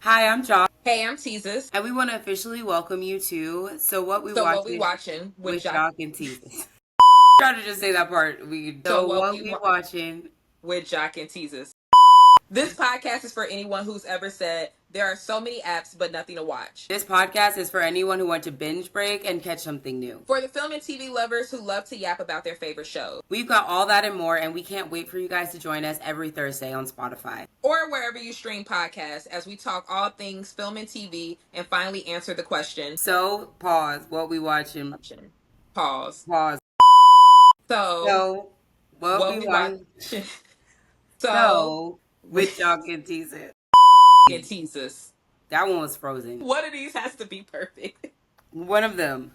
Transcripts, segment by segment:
Hi, I'm Joc, Hey, I'm Teezus. and we want to officially welcome you to So What We So what we Watchin watching with with Joc? Joc and Teezus. Try to just say that part. So So what What we We wa- Watchin. with Joc and Teezus. This podcast is for anyone who's ever said there are so many apps but nothing to watch. This podcast is for anyone who wants to binge break and catch something new. For the film and TV lovers who love to yap about their favorite shows. We've got all that and more, and we can't wait for you guys to join us every Thursday on Spotify. Or wherever you stream podcasts as we talk all things film and TV and finally answer the question. So, pause. What we watching? Pause. Pause. So, So, what what we we watching? watching? So, with Joc and Teezus. And Teezus. That one was frozen. One of these has to be perfect. One of them.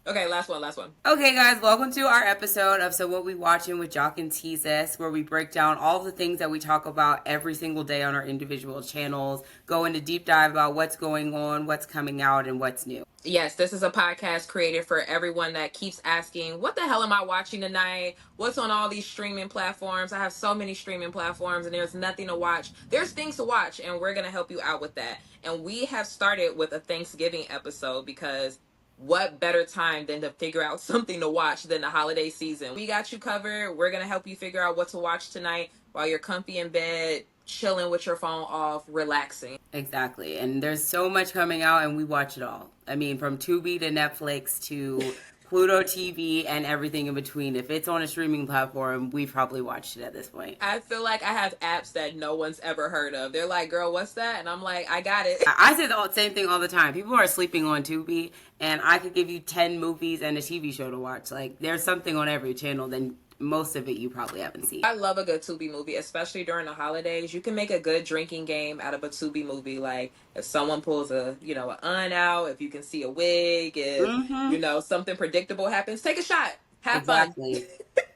Okay, last one. Okay, guys, welcome to our episode of So What We Watchin with Joc and Teezus, where we break down all the things that we talk about every single day on our individual channels, go into deep dive about what's going on, what's coming out, and what's new. Yes, this is a podcast created for everyone that keeps asking, what the hell am I watching tonight? What's on all these streaming platforms? I have so many streaming platforms and there's nothing to watch. There's things to watch and we're going to help you out with that. And we have started with a Thanksgiving episode because what better time than to figure out something to watch than the holiday season? We got you covered. We're going to help you figure out what to watch tonight while you're comfy in bed, chilling with your phone off, relaxing. Exactly. And there's so much coming out, and we watch it all. I mean, from Tubi to Netflix to Pluto TV and everything in between. If it's on a streaming platform, we've probably watched it at this point. I feel like I have apps that no one's ever heard of. They're like, girl, what's that? And I'm like, I got it. I say the same thing all the time. People are sleeping on Tubi, and I could give you 10 movies and a TV show to watch. Like, there's something on every channel, then most of it you probably haven't seen. I love a good Tubi movie, especially during the holidays. You can make a good drinking game out of a Tubi movie. Like, if someone pulls an un out, if you can see a wig, if, something predictable happens, take a shot. Have fun.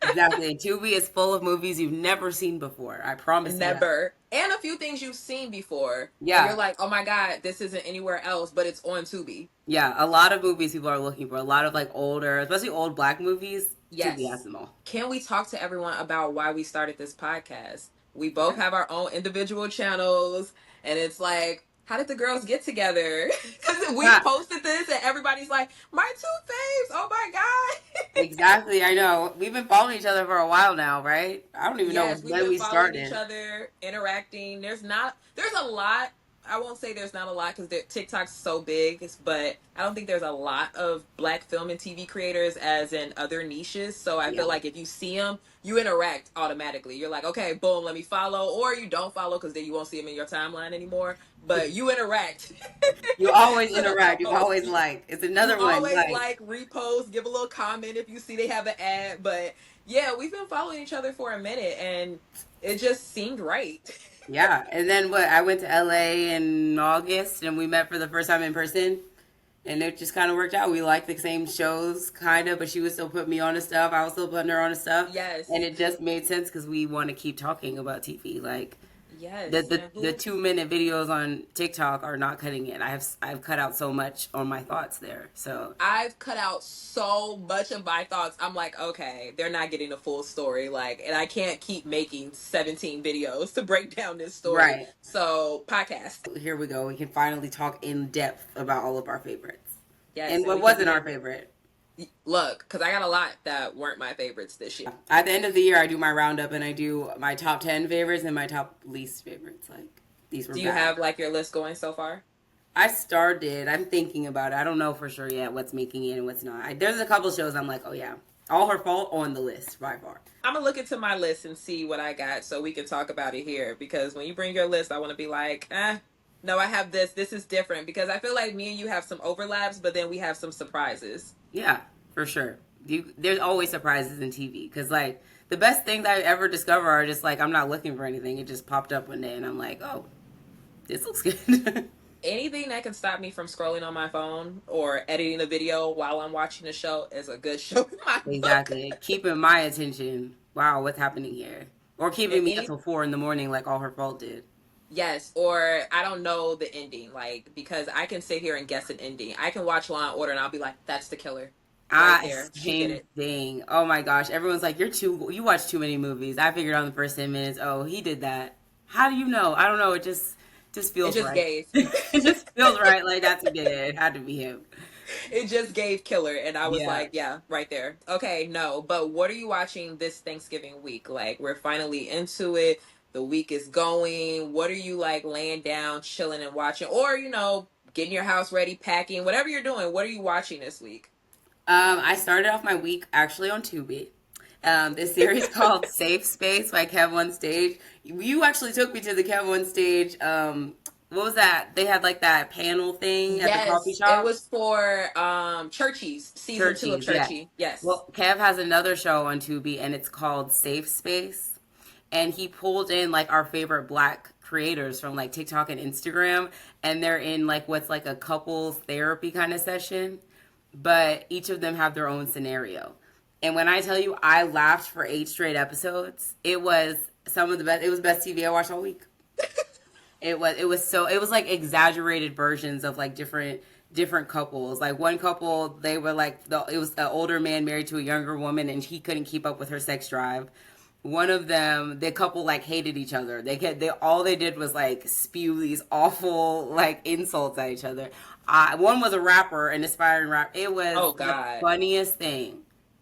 Exactly. Tubi is full of movies you've never seen before. I promise you. Never. And a few things you've seen before. Yeah. And you're like, oh my God, this isn't anywhere else, but it's on Tubi. Yeah, a lot of movies people are looking for. A lot of like older, especially old Black movies. Yes. Tubi has them all. Can we talk to everyone about why we started this podcast? We both have our own individual channels, and it's like, how did the girls get together? Because we posted this, and everybody's like, my two faves, oh my God. Exactly, I know. We've been following each other for a while now, right? I don't even know when we started. Each other, interacting. There's a lot. I won't say there's not a lot because TikTok's so big, but I don't think there's a lot of Black film and TV creators as in other niches. So I feel like if you see them, you interact automatically. You're like, okay, boom, let me follow. Or you don't follow because then you won't see them in your timeline anymore. But you interact. You always interact. You always like. It's another one. Always like, repost, give a little comment if you see they have an ad. But yeah, we've been following each other for a minute and it just seemed right. Yeah, and then I went to LA in August and we met for the first time in person. And it just kind of worked out. We liked the same shows, kind of, but she would still put me on to stuff. I was still putting her on to stuff. Yes. And it just made sense because we want to keep talking about TV. Like, yes, the 2-minute videos on TikTok are not cutting it. I've cut out so much on my thoughts there. So I've cut out so much of my thoughts. I'm like, okay, they're not getting the full story. Like, and I can't keep making 17 videos to break down this story. Right. So podcast. Here we go. We can finally talk in depth about all of our favorites. Yes. And what wasn't our favorite? Look, because I got a lot that weren't my favorites this year. At the end of the year, I do my roundup and I do my top 10 favorites and my top least favorites. Like, these were Do you have like your list going so far? I started. I'm thinking about it. I don't know for sure yet what's making it and what's not. There's a couple shows I'm like, oh yeah, All Her Fault on the list by far. I'm going to look into my list and see what I got so we can talk about it here. Because when you bring your list, I want to be like, no, I have this. This is different. Because I feel like me and you have some overlaps, but then we have some surprises. Yeah, for sure. There's always surprises in TV. Because, like, the best things I ever discover are just, like, I'm not looking for anything. It just popped up one day, and I'm like, oh, this looks good. Anything that can stop me from scrolling on my phone or editing a video while I'm watching a show is a good show in my Exactly. book. Keeping my attention. Wow, what's happening here? Or keeping me until 4 in the morning like All Her Fault did. Yes, or I don't know the ending, like, because I can sit here and guess an ending. I can watch Law and Order and I'll be like, that's the killer. Same thing. Oh my gosh. Everyone's like, you watch too many movies. I figured out in the first 10 minutes, oh, he did that. How do you know? I don't know. It just Just It feels just right. gave. It just feels right. Like that's who did it. It had to be him. It just gave killer, and I was Yeah. like, yeah, right there. Okay, no, but what are you watching this Thanksgiving week? Like, we're finally into it. The week is going. What are you like laying down, chilling, and watching, or getting your house ready, packing, whatever you're doing? What are you watching this week? I started off my week actually on Tubi. This series called Safe Space by Kev on Stage. You actually took me to the Kev on Stage. What was that? They had like that panel thing at the coffee Yes, it shop. was for Churchies, season 2 of Churchies, yeah. Churchy. Yes. Well, Kev has another show on Tubi, and it's called Safe Space. And he pulled in like our favorite black creators from like TikTok and Instagram, and they're in like what's like a couples therapy kind of session, but each of them have their own scenario. And when I tell you I laughed for 8 straight episodes, it was some of the best. It was best TV I watched all week. It was like exaggerated versions of like different couples. Like one couple, they were like it was an older man married to a younger woman, and he couldn't keep up with her sex drive. One of them, the couple like hated each other. They all they did was like spew these awful like insults at each other. One was a rapper, an aspiring rapper. It was Oh the God. funniest thing,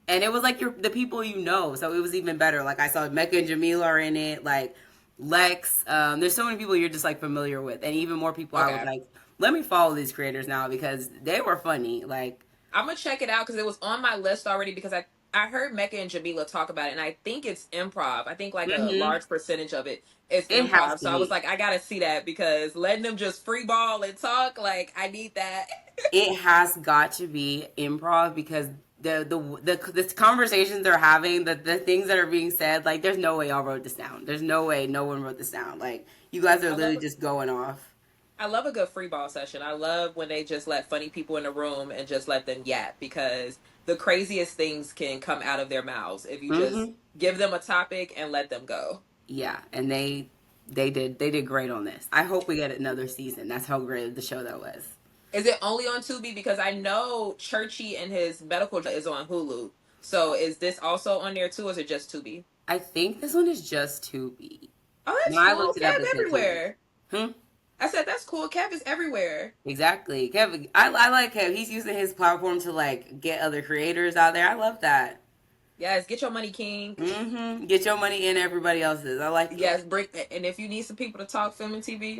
and it was like the people you know, so it was even better. Like I saw Mecca and Jamila are in it, like Lex. There's so many people you're just like familiar with, and even more people I was Okay. like, let me follow these creators now because they were funny. Like I'm gonna check it out because it was on my list already because I heard Mecca and Jamila talk about it, and I think it's improv. I think like a hmm large percentage of it is it has improv. to So I was be. like, I gotta see that because letting them just free ball and talk, like I need that. It has got to be improv because the conversations they're having, the things that are being said, like there's no way y'all wrote this down. There's no way no one wrote this down. Like you guys are I love literally just going off. I love a good free ball session. I love when they just let funny people in the room and just let them yap because the craziest things can come out of their mouths if you just hmm give them a topic and let them go. Yeah, and they did great on this. I hope we get another season. That's how great of the show that was. Is it only on Tubi? Because I know Churchy and his medical is on Hulu. So is this also on there too, or is it just Tubi? I think this one is just Tubi. Oh, When that's I cool. looked it up, Kev it said Tubi. everywhere. Hmm. I said that's cool. Kev is everywhere. Exactly, Kevin. I like Kevin. He's using his platform to like get other creators out there. I love that. Yes, get your money, King. Get your money in everybody else's. I like it. Yes, bring and if you need some people to talk film and TV,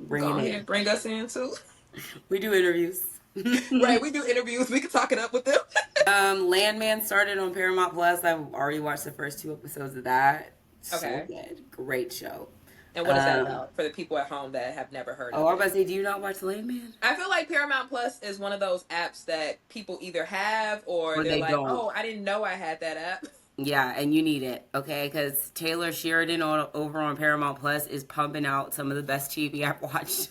Bring go it ahead in. and bring us in too. We do interviews. Right, we do interviews. We can talk it up with them. Landman started on Paramount Plus. I've already watched the first 2 episodes of that. So Okay. good. Great show. And what is that Um, about for the people at home that have never heard oh, of I was it? about to say, do you not watch Landman? I feel like Paramount Plus is one of those apps that people either have or Or they're they like, don't? "Oh, I didn't know I had that app." Yeah, and you need it, okay? Because Taylor Sheridan over on Paramount Plus is pumping out some of the best TV I've watched.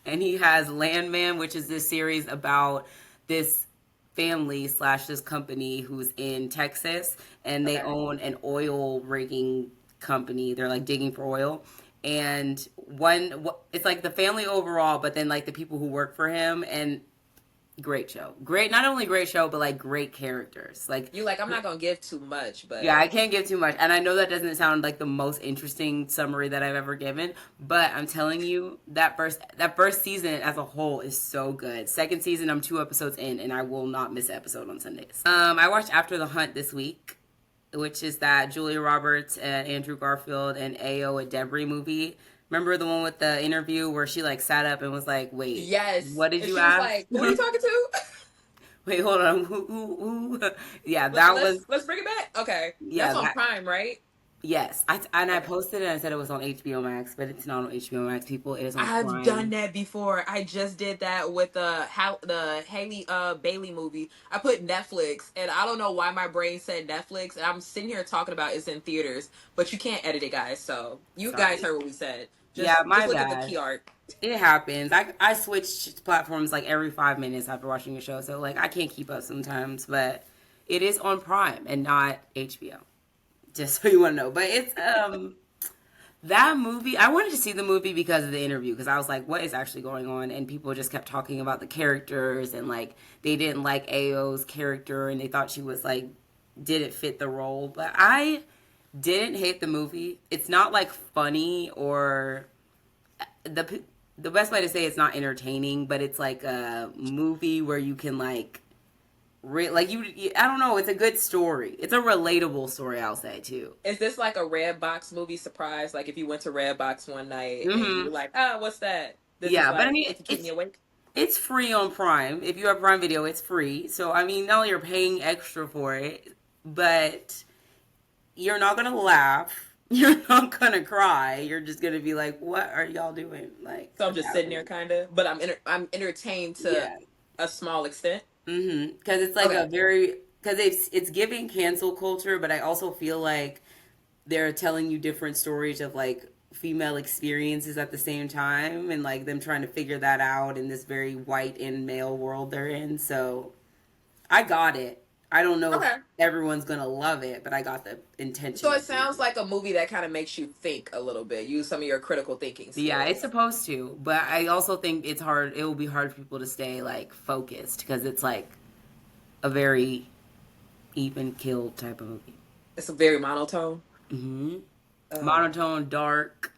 And he has Landman, which is this series about this family slash this company who's in Texas, and they Okay. own an oil rigging company. They're like digging for oil. And it's like the family overall, but then like the people who work for him, and great show. Great, not only great show, but like great characters. Like You like, I'm not gonna give too much, yeah, but I can't give too much. And I know that doesn't sound like the most interesting summary that I've ever given, but I'm telling you that first season as a whole is so good. Second season, I'm 2 episodes in and I will not miss an episode on Sundays. I watched After the Hunt this week, which is that Julia Roberts and Andrew Garfield and Ayo Edebiri movie. Remember the one with the interview where she like sat up and was like, "Wait, yes. what did And you she was ask?" like, "Who are you talking to?" Wait, hold on. Who? Yeah, that was Let's bring it back. Okay, yeah, that's on that Prime, right? yes, I Okay. posted it and I said it was on HBO Max, but it's not on HBO Max. People, it is on I've done Prime. that before. I just did that with the Haley Bailey movie. I put Netflix, and I don't know why my brain said Netflix, and I'm sitting here talking about it's in theaters, but you can't edit it, guys. So you guys Sorry. heard what we said. Yeah, Just my look at the bad. key art. It happens. I switch platforms like every 5 minutes after watching a show, so like I can't keep up sometimes. But it is on Prime and not HBO. Just so you want to know. But it's that movie. I wanted to see the movie because of the interview because I was like, what is actually going on? And people just kept talking about the characters and like they didn't like Ao's character and they thought she was like didn't fit the role. But I didn't hate the movie. It's not like funny or the the best way to say it's not entertaining, but it's like a movie where you can like like I don't know, it's a good story. It's a relatable story, I'll say too. Is this like a Red Box movie surprise? Like if you went to Red Box one night and you Hmm. were like, ah, what's that? This is Yeah, but I like mean, it to keep me awake. it's free on Prime. If you have Prime Video, it's free. So I mean, not only you're paying extra for it, but you're not gonna laugh. You're not gonna cry. You're just gonna be like, "What are y'all doing?" Like, So I'm what's just sitting there happening? kind of, but I'm entertained to Yeah. a small extent. Because it's like a Okay. very because it's giving cancel culture, but I also feel like they're telling you different stories of like female experiences at the same time, and like them trying to figure that out in this very white and male world they're in. So I got it. I don't know if Okay. everyone's gonna love it, but I got the So intention it of sounds people. like a movie that kind of makes you think a little bit, use some of your critical thinking Yeah, it's skills. supposed to, but I also think it's hard. It will be hard for people to stay like focused because it's like a very even killed type of movie. It's a very monotone. Hmm. Uh, Monotone, dark,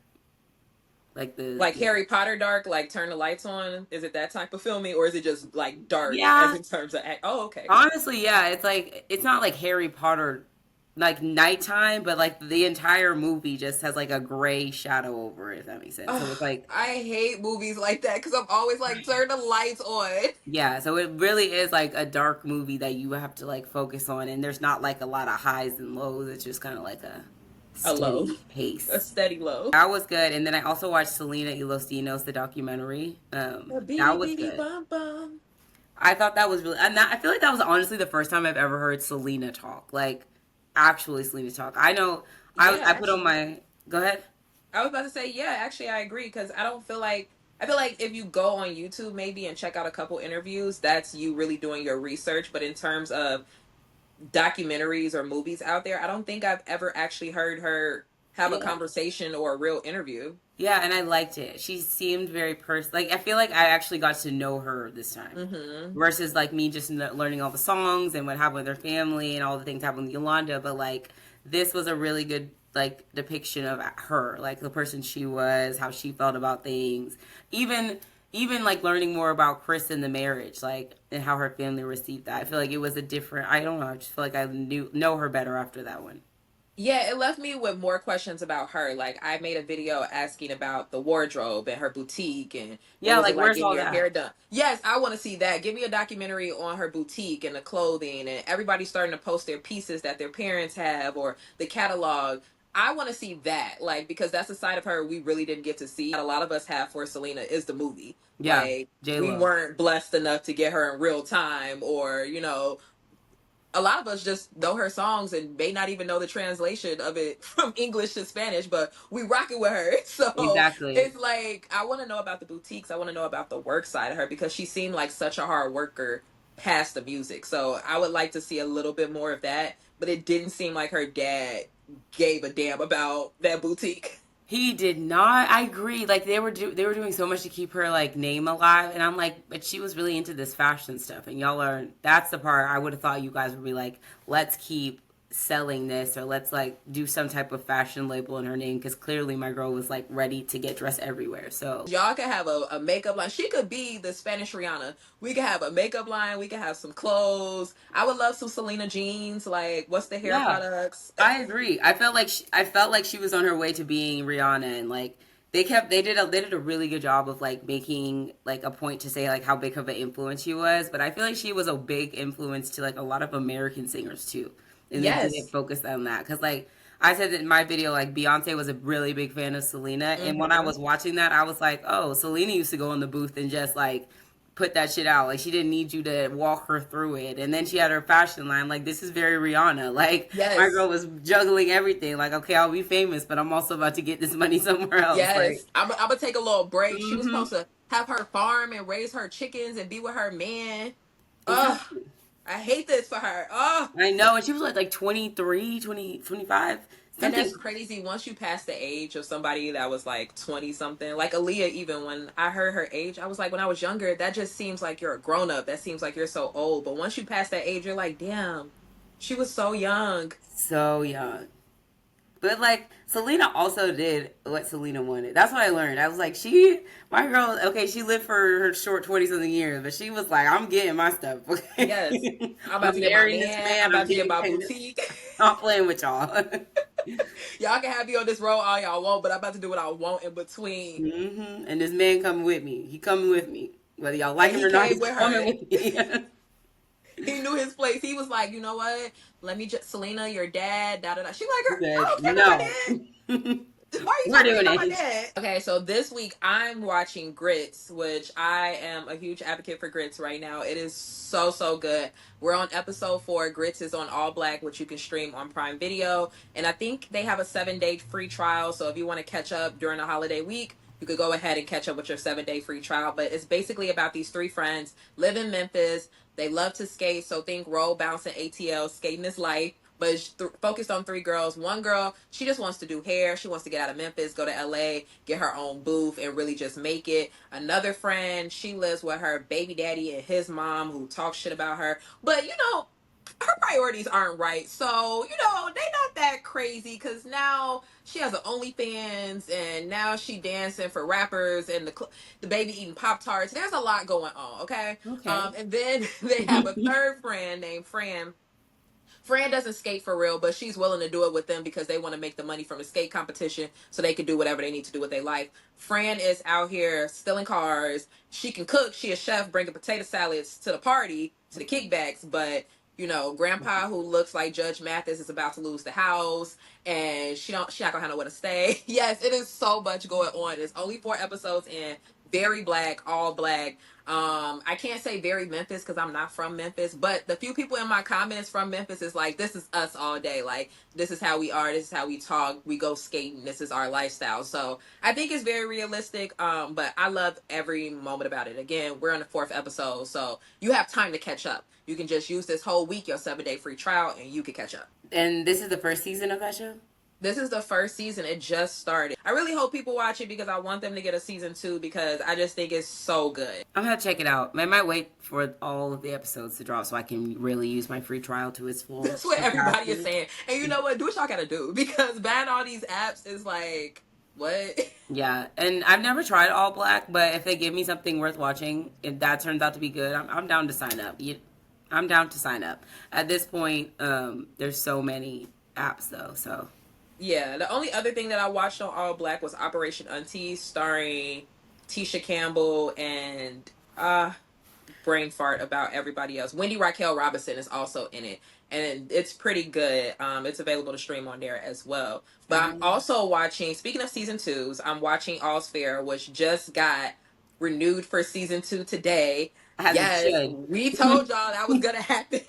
like the like yeah, Harry Potter dark, like turn the lights on. Is it that type of filming, or is it just like dark as yeah. in terms of Oh, okay. Honestly, yeah, it's like it's not like Harry Potter like nighttime, but like the entire movie just has like a gray shadow over it, if that makes sense. So it's Ugh, like I hate movies like that because I'm always like, turn the lights on. yeah, so it really is like a dark movie that you have to like focus on, and there's not like a lot of highs and lows. It's just kind of like a A low, steady a pace. steady low. That was good, and then I also watched Selena y Los Dinos, the documentary. A beady That was beady good. bum bum. I thought that was really, and that, I feel like that was honestly the first time I've ever heard Selena talk, like actually Selena talk. I know Yeah, I put on actually. my go ahead. I was about to say, yeah, actually, I agree because I don't feel like I feel like if you go on YouTube maybe and check out a couple interviews, that's you really doing your research. But in terms of documentaries or movies out there, I don't think I've ever actually heard her have a Yeah, conversation or a real interview. yeah, and I liked it. She seemed very like I feel like I actually got to know her this time, Mm-hmm. versus like me just learning all the songs and what happened with her family and all the things happened with Yolanda. But like this was a really good like depiction of her, like the person she was, how she felt about things, even like learning more about Chris and the marriage, like and how her family received that. I feel like it was a different. I don't know. I just feel like I know her better after that one. Yeah, it left me with more questions about her. Like, I made a video asking about the wardrobe and her boutique and what Yeah, was it like like where's getting all your that? hair done. Yes, I want to see that. Give me a documentary on her boutique and the clothing, and everybody's starting to post their pieces that their parents have or the catalog. I want to see that, like, because that's a side of her we really didn't get to see. A lot of us have for Selena is the movie. Yeah, Like, J we Lo. weren't blessed enough to get her in real time, or, a lot of us just know her songs and may not even know the translation of it from English to Spanish, but we rock it with her. So Exactly. it's like I want to know about the boutiques. I want to know about the work side of her because she seemed like such a hard worker past the music. So I would like to see a little bit more of that. But it didn't seem like her dad gave a damn about that boutique. He did not. I agree. Like they were doing so much to keep her like name alive, and I'm like, but she was really into this fashion stuff, and y'all are. That's the part I would have thought you guys would be like, let's keep selling this, or let's like do some type of fashion label in her name, because clearly my girl was like ready to get dressed everywhere. So Y'all could have a makeup line. She could be the Spanish Rihanna. We could have a makeup line. We could have some clothes. I would love some Selena jeans. Like, what's the hair yeah, products? I agree. I felt like she was on her way to being Rihanna, and like they did a really good job of like making like a point to say like how big of an influence she was. But I feel like she was a big influence to like a lot of American singers too, and they didn't Yes. focus on that because like I said in my video, like Beyonce was a really big fan of Selena, and when I Mm-hmm. was watching that, I was like, oh, Selena used to go in the booth and just like put that shit out. Like she didn't need you to walk her through it. And then she had her fashion line. Like this is very Rihanna. Like my Yes. girl was juggling everything. Like okay, I'll be famous, but I'm also about to get this money somewhere else. Like Yes. I'm gonna take a little break. She was mm-hmm. supposed to have her farm and raise her chickens and be with her man. Ugh. Exactly. I hate this for her. Oh. I know. And she was like 23, 20, 25, And that's something. crazy. Once you pass the age of somebody that was like 20 something, like Aaliyah, even when I heard her age, I was like, when I was younger, that just seems like you're a grown up. That seems like you're so old. But once you pass that age, you're like, damn, she was so young. So young. But like Selena also did what Selena wanted. That's what I learned. I was like, my girl, okay, she lived for her short 20 something years, but she was like, I'm getting my stuff. Yes. Okay, I'm about I'm to get my marrying this man. man. I'm I'm about to get getting my pregnant. boutique. I'm playing with y'all. Y'all can have me on this road all y'all want, but I'm about to do what I want in between. And this man coming with me. He coming with me, whether y'all like And him he or not. came He's with coming her. with me. He knew his place. He was like, you know what? Let me just Selena, your dad, da da da. She like, He I said, don't care about my no. dad. Why are you We're talking to me doing about my it. dad? Okay, so this week I'm watching Grits, which I am a huge advocate for Grits right now. It is so, so good. We're on episode 4. Grits is on ALLBLK, which you can stream on Prime Video. And I think they have a 7-day free trial. So if you want to catch up during the holiday week, you could go ahead and catch up with your 7-day free trial. But it's basically about these 3 friends live in Memphis. They love to skate. So think roll, bounce, and ATL. Skating is life. But it's focused on 3 girls. One girl, she just wants to do hair. She wants to get out of Memphis, go to LA, get her own booth, and really just make it. Another friend, she lives with her baby daddy and his mom who talk shit about her. But, her priorities aren't right. So, they not that crazy because now she has an OnlyFans and now she dancing for rappers and the baby eating Pop-Tarts. There's a lot going on, okay? Okay. And then they have a third friend named Fran. Fran doesn't skate for real, but she's willing to do it with them because they want to make the money from the skate competition so they can do whatever they need to do with their life. Fran is out here stealing cars. She can cook. She a chef, bringing potato salads to the party, to the kickbacks. But, grandpa who looks like Judge Mathis is about to lose the house and she not gonna have nowhere to stay. Yes, it is so much going on. There's only 4 episodes in. Very black, all black. I can't say very Memphis because I'm not from Memphis, but the few people in my comments from Memphis is like, this is us all day. Like, this is how we are. This is how we talk. We go skating. This is our lifestyle. So I think it's very realistic. But I love every moment about it. Again, we're on the 4th episode, so you have time to catch up. You can just use this whole week, your 7-day free trial, and you can catch up. And this is the first season of that show? This is the first season. It just started. I really hope people watch it because I want them to get a season 2 because I just think it's so good. I'm gonna check it out. I might wait for all of the episodes to drop so I can really use my free trial to its full. That's what everybody is saying. And you know what? Do what y'all gotta do because buying all these apps is like, what? Yeah, and I've never tried All Black, but if they give me something worth watching, if that turns out to be good, I'm down to sign up. I'm down to sign up. At this point, there's so many apps though, so. Yeah, the only other thing that I watched on ALLBLK was Operation Unteased, starring Tisha Campbell and brain fart about everybody else. Wendy Raquel Robinson is also in it, and it's pretty good. It's available to stream on there as well. But I'm also watching. Speaking of season 2s, I'm watching All's Fair, which just got renewed for season 2 today. As it Yes, should. we told y'all that was gonna happen.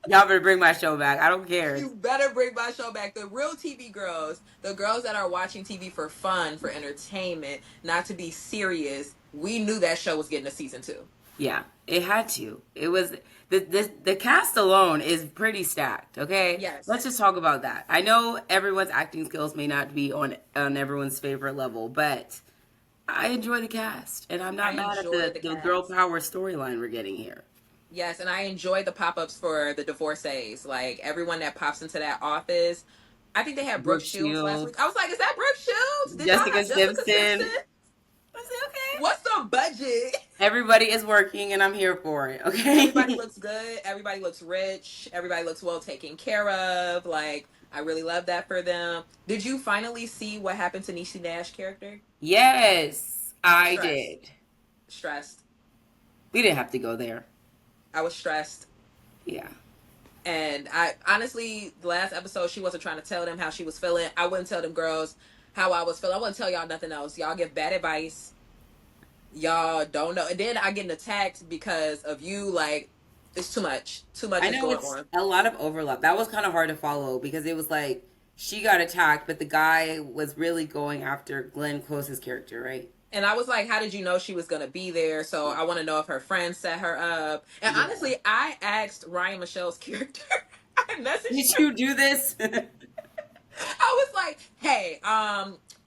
Y'all better bring my show back. I don't care. You better bring my show back. The real TV girls, the girls that are watching TV for fun, for entertainment, not to be serious. We knew that show was getting a season 2. Yeah, it had to. It was the cast alone is pretty stacked. Okay, Yes. Let's just talk about that. I know everyone's acting skills may not be on everyone's favorite level, but I enjoy the cast, and I'm not mad at the girl power storyline we're getting here. Yes, and I enjoy the pop-ups for the divorcees. Like, everyone that pops into that office. I think they had Brooke Shields last week. I was like, is that Brooke Shields? Did y'all have Jessica Simpson? I said, okay. What's the budget? Everybody is working, and I'm here for it, okay? Everybody looks good. Everybody looks rich. Everybody looks well taken care of. Like, I really love that for them. Did you finally see what happened to Niecy Nash character? Yes, I did. Stressed. We didn't have to go there. I was stressed. Yeah. And I honestly, the last episode, she wasn't trying to tell them how she was feeling. I wouldn't tell them girls how I was feeling. I wouldn't tell y'all nothing else. Y'all give bad advice. Y'all don't know. And then I get attacked because of you. Like, it's too much. Too much is going on. A lot of overlap. That was kind of hard to follow because it was like she got attacked, but the guy was really going after Glenn Close's character, right? And I was like, how did you know she was going to be there? So I want to know if her friends set her up. And honestly, I asked Ryan Michelle's character. I messaged Did you do this? I was like, hey,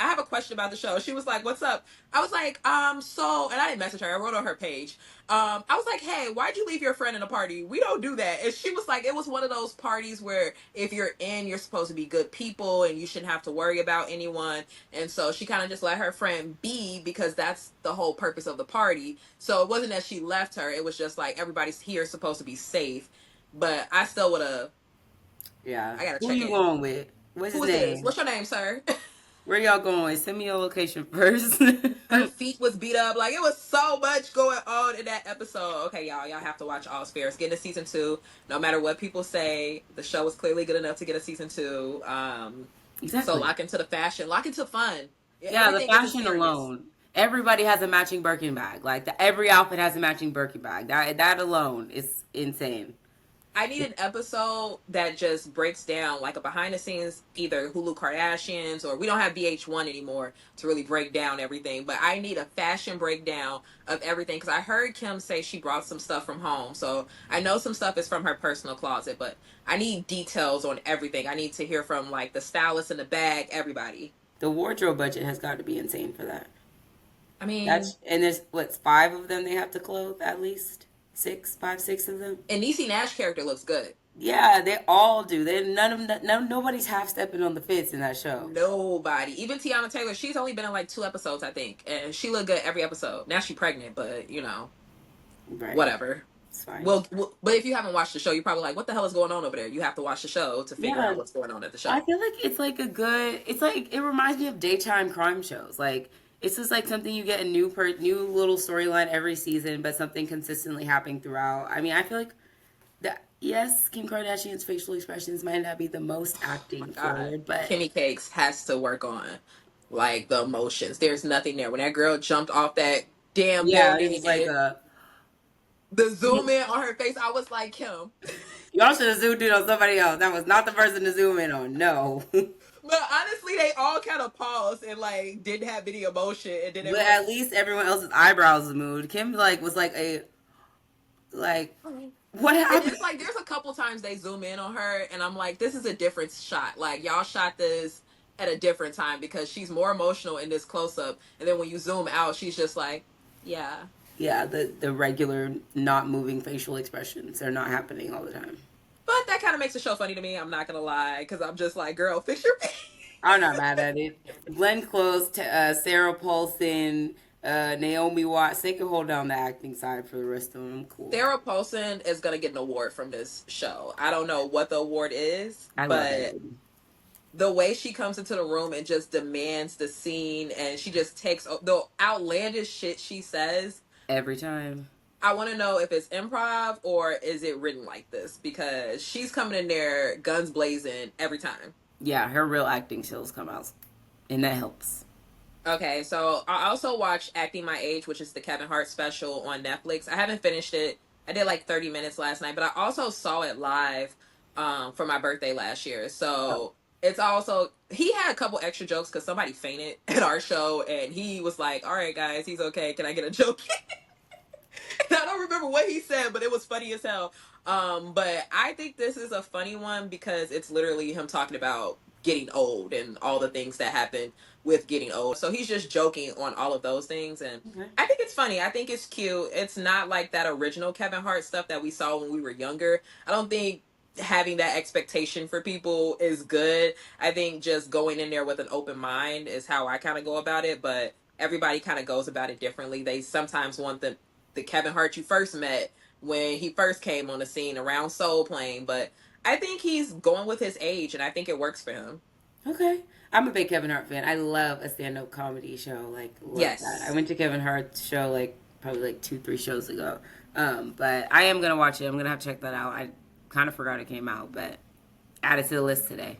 I have a question about the show. She was like, what's up? I was like, so, and I didn't message her. I wrote on her page. I was like, hey, why'd you leave your friend in a party? We don't do that. And she was like, it was one of those parties where if you're in, you're supposed to be good people and you shouldn't have to worry about anyone. And so she kind of just let her friend be because that's the whole purpose of the party. So it wasn't that she left her. It was just like everybody's here supposed to be safe. But I still would have, Yeah. I gotta Who check you in. going with? What's his Who is this? name? What's your name, sir? Where y'all going? Send me your location first. Her feet was beat up. Like, it was so much going on in that episode. Okay, y'all have to watch All Spirits. Get into season 2. No matter what people say, the show was clearly good enough to get a season 2. So Exactly. lock into the fashion, lock into fun. Yeah, the Everything isn't fashion serious. alone. Everybody has a matching Birkin bag. Like every outfit has a matching Birkin bag. That alone is insane. I need an episode that just breaks down like a behind the scenes, either Hulu Kardashians or we don't have VH1 anymore to really break down everything. But I need a fashion breakdown of everything because I heard Kim say she brought some stuff from home. So I know some stuff is from her personal closet, but I need details on everything. I need to hear from like the stylist in the bag, everybody. The wardrobe budget has got to be insane for that. I mean, That's and there's what's 5 of them they have to clothe at least 6, 5, 6 of them. and Niecy Nash character looks good. Yeah, they all do. They none of them, nobody's half stepping on the fits in that show. Nobody, even Tiana Taylor, she's only been in like 2 episodes, I think, and she looked good every episode. Now she's pregnant, but Right, whatever. it's fine. Well, but if you haven't watched the show, you're probably like, "What the hell is going on over there?" You have to watch the show to figure Yeah, out what's going on at the I show. feel like it's like a good. It's like it reminds me of daytime crime shows. Like it's just like something you get a new little storyline every season, but something consistently happening throughout. I mean, I feel like that. Yes, Kim Kardashian's facial expressions might not be the most My acting God, forward, but Kimmy Cakes has to work on like the emotions. There's nothing there. When that girl jumped off that damn yeah, it building was like and a. the zoom in on her face, I was like, Kim. Y'all should have zoomed in on somebody else. That was not the person to zoom in on. No. But honestly, they all kind of paused and like didn't have any emotion, and then But everyone. at least everyone else's eyebrows moved. Kim like was like a like what And happened? it's like there's a couple times they zoom in on her, and I'm like, this is a different shot. Like y'all shot this at a different time because she's more emotional in this close up, and then when you zoom out, she's just like, yeah. Yeah, the regular not moving facial expressions are not happening all the time. But that kind of makes the show funny to me. I'm not gonna lie, because I'm just like, girl, fix your face. I'm not mad at it. Glenn Close, Sarah Paulson, Naomi Watts, they can hold down the acting side for the rest of them. I'm cool. Sarah Paulson is gonna get an award from this show. I don't know what the award is, I love that but lady. the way she comes into the room and just demands the scene, and she just takes the outlandish shit she says. Every time. I want to know if it's improv or is it written like this, because she's coming in there guns blazing every time. Yeah, her real acting skills come out, and that helps. Okay, so I also watched Acting My Age, which is the Kevin Hart special on Netflix. I haven't finished it. I did like 30 minutes last night, but I also saw it live for my birthday last year. Oh, So it's also, he had a couple extra jokes because somebody fainted at our show, and he was like, all right, guys, he's okay. Can I get a joke? I don't remember what he said, but it was funny as hell. But I think this is a funny one because it's literally him talking about getting old and all the things that happen with getting old. So he's just joking on all of those things, and okay. I think it's funny. I think it's cute. It's not like that original Kevin Hart stuff that we saw when we were younger. I don't think having that expectation for people is good. I think just going in there with an open mind is how I kind of go about it, but everybody kind of goes about it differently. They sometimes want the Kevin Hart you first met when he first came on the scene around Soul Plane, but I think he's going with his age, and I think it works for him. Okay. I'm a big Kevin Hart fan. I love a stand up comedy show. Like, love that. I Yes. went to Kevin Hart's show like probably like 2, 3 shows ago. But I am gonna watch it. I'm gonna have to check that out. I kind of forgot it came out, but add it to the list today.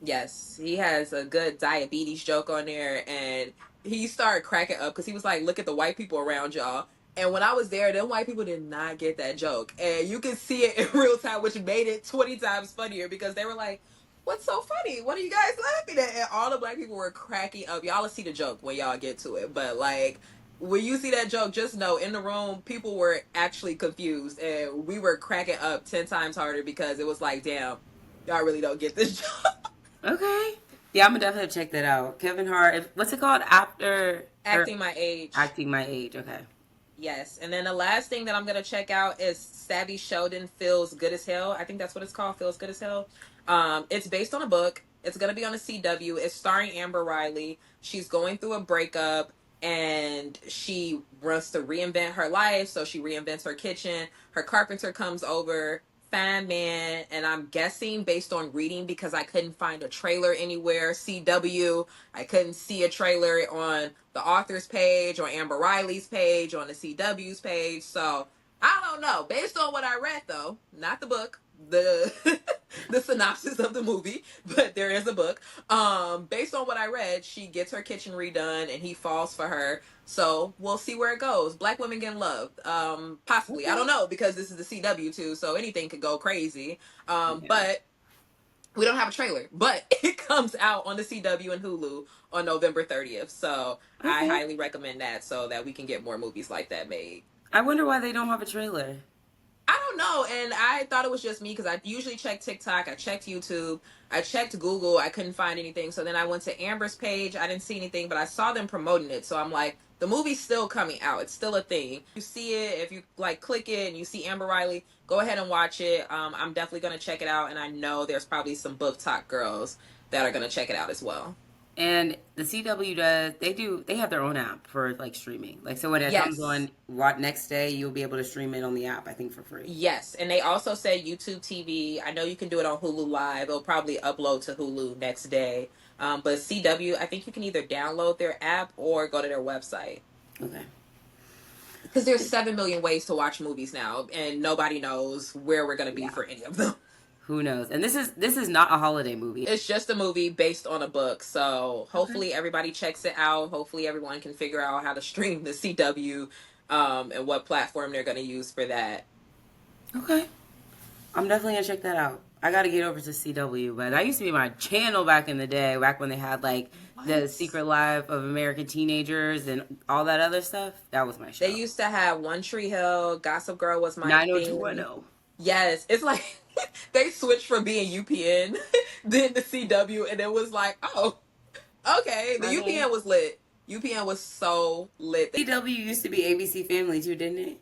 Yes, he has a good diabetes joke on there, and he started cracking up because he was like, "Look at the white people around y'all." And when I was there, them white people did not get that joke, and you can see it in real time, which made it 20 times funnier because they were like, "What's so funny? What are you guys laughing at?" And all the black people were cracking up. Y'all will see the joke when y'all get to it, but like when you see that joke, just know in the room people were actually confused, and we were cracking up 10 times harder because it was like, "Damn, y'all really don't get this joke." Okay. Yeah, I'm gonna definitely check that out. Kevin Hart. What's it called? After or Acting My Age. acting my age. Okay. Yes. And then the last thing that I'm going to check out is Savvy Sheldon Feels Good as Hell. I think that's what it's called, Feels Good as Hell. It's based on a book. It's going to be on the CW. It's starring Amber Riley. She's going through a breakup and she wants to reinvent her life. So she reinvents her kitchen. Her carpenter comes over, fine man. And I'm guessing based on reading because I couldn't find a trailer anywhere. CW. I couldn't see a trailer on the author's page, on Amber Riley's page, on the CW's page. So I don't know. Based on what I read, though, not the book, the the synopsis of the movie, but there is a book. Based on what I read, she gets her kitchen redone, and he falls for her. So we'll see where it goes. Black women getting loved, possibly. I don't know because this is the CW too, so anything could go crazy. Yeah. But we don't have a trailer, but it comes out on the CW and Hulu on November 30th. So I Okay. highly recommend that so that we can get more movies like that made. I wonder why they don't have a trailer. I don't know. And I thought it was just me because I usually check TikTok. I checked YouTube. I checked Google. I couldn't find anything. So then I went to Amber's page. I didn't see anything, but I saw them promoting it. So I'm like, the movie's still coming out. It's still a thing. You see it. If you like click it and you see Amber Riley, go ahead and watch it. I'm definitely going to check it out. And I know there's probably some book talk girls that are going to check it out as well. And the CW they have their own app for like streaming. Like so when it comes Yes. on what next day, you'll be able to stream it on the app, I think for free. Yes, and they also say YouTube TV. I know you can do it on Hulu Live. It'll probably upload to Hulu next day. But CW, I think you can either download their app or go to their website. Okay. Because there's 7 million ways to watch movies now, and nobody knows where we're going to be Yeah. for any of them. Who knows? And this is not a holiday movie. It's just a movie based on a book. So Okay. hopefully everybody checks it out. Hopefully everyone can figure out how to stream the CW and what platform they're going to use for that. Okay. I'm definitely gonna check that out. I gotta get over to CW, but that used to be my channel back in the day, back when they had like the What? Secret Life of American Teenagers and all that other stuff. That was my They show. used to have One Tree Hill, Gossip Girl was my thing. 90210. Yes, it's like they switched from being UPN then to CW, and it was like, oh, okay. The I mean, UPN was lit. UPN was so lit. CW used to be ABC Family too, didn't it?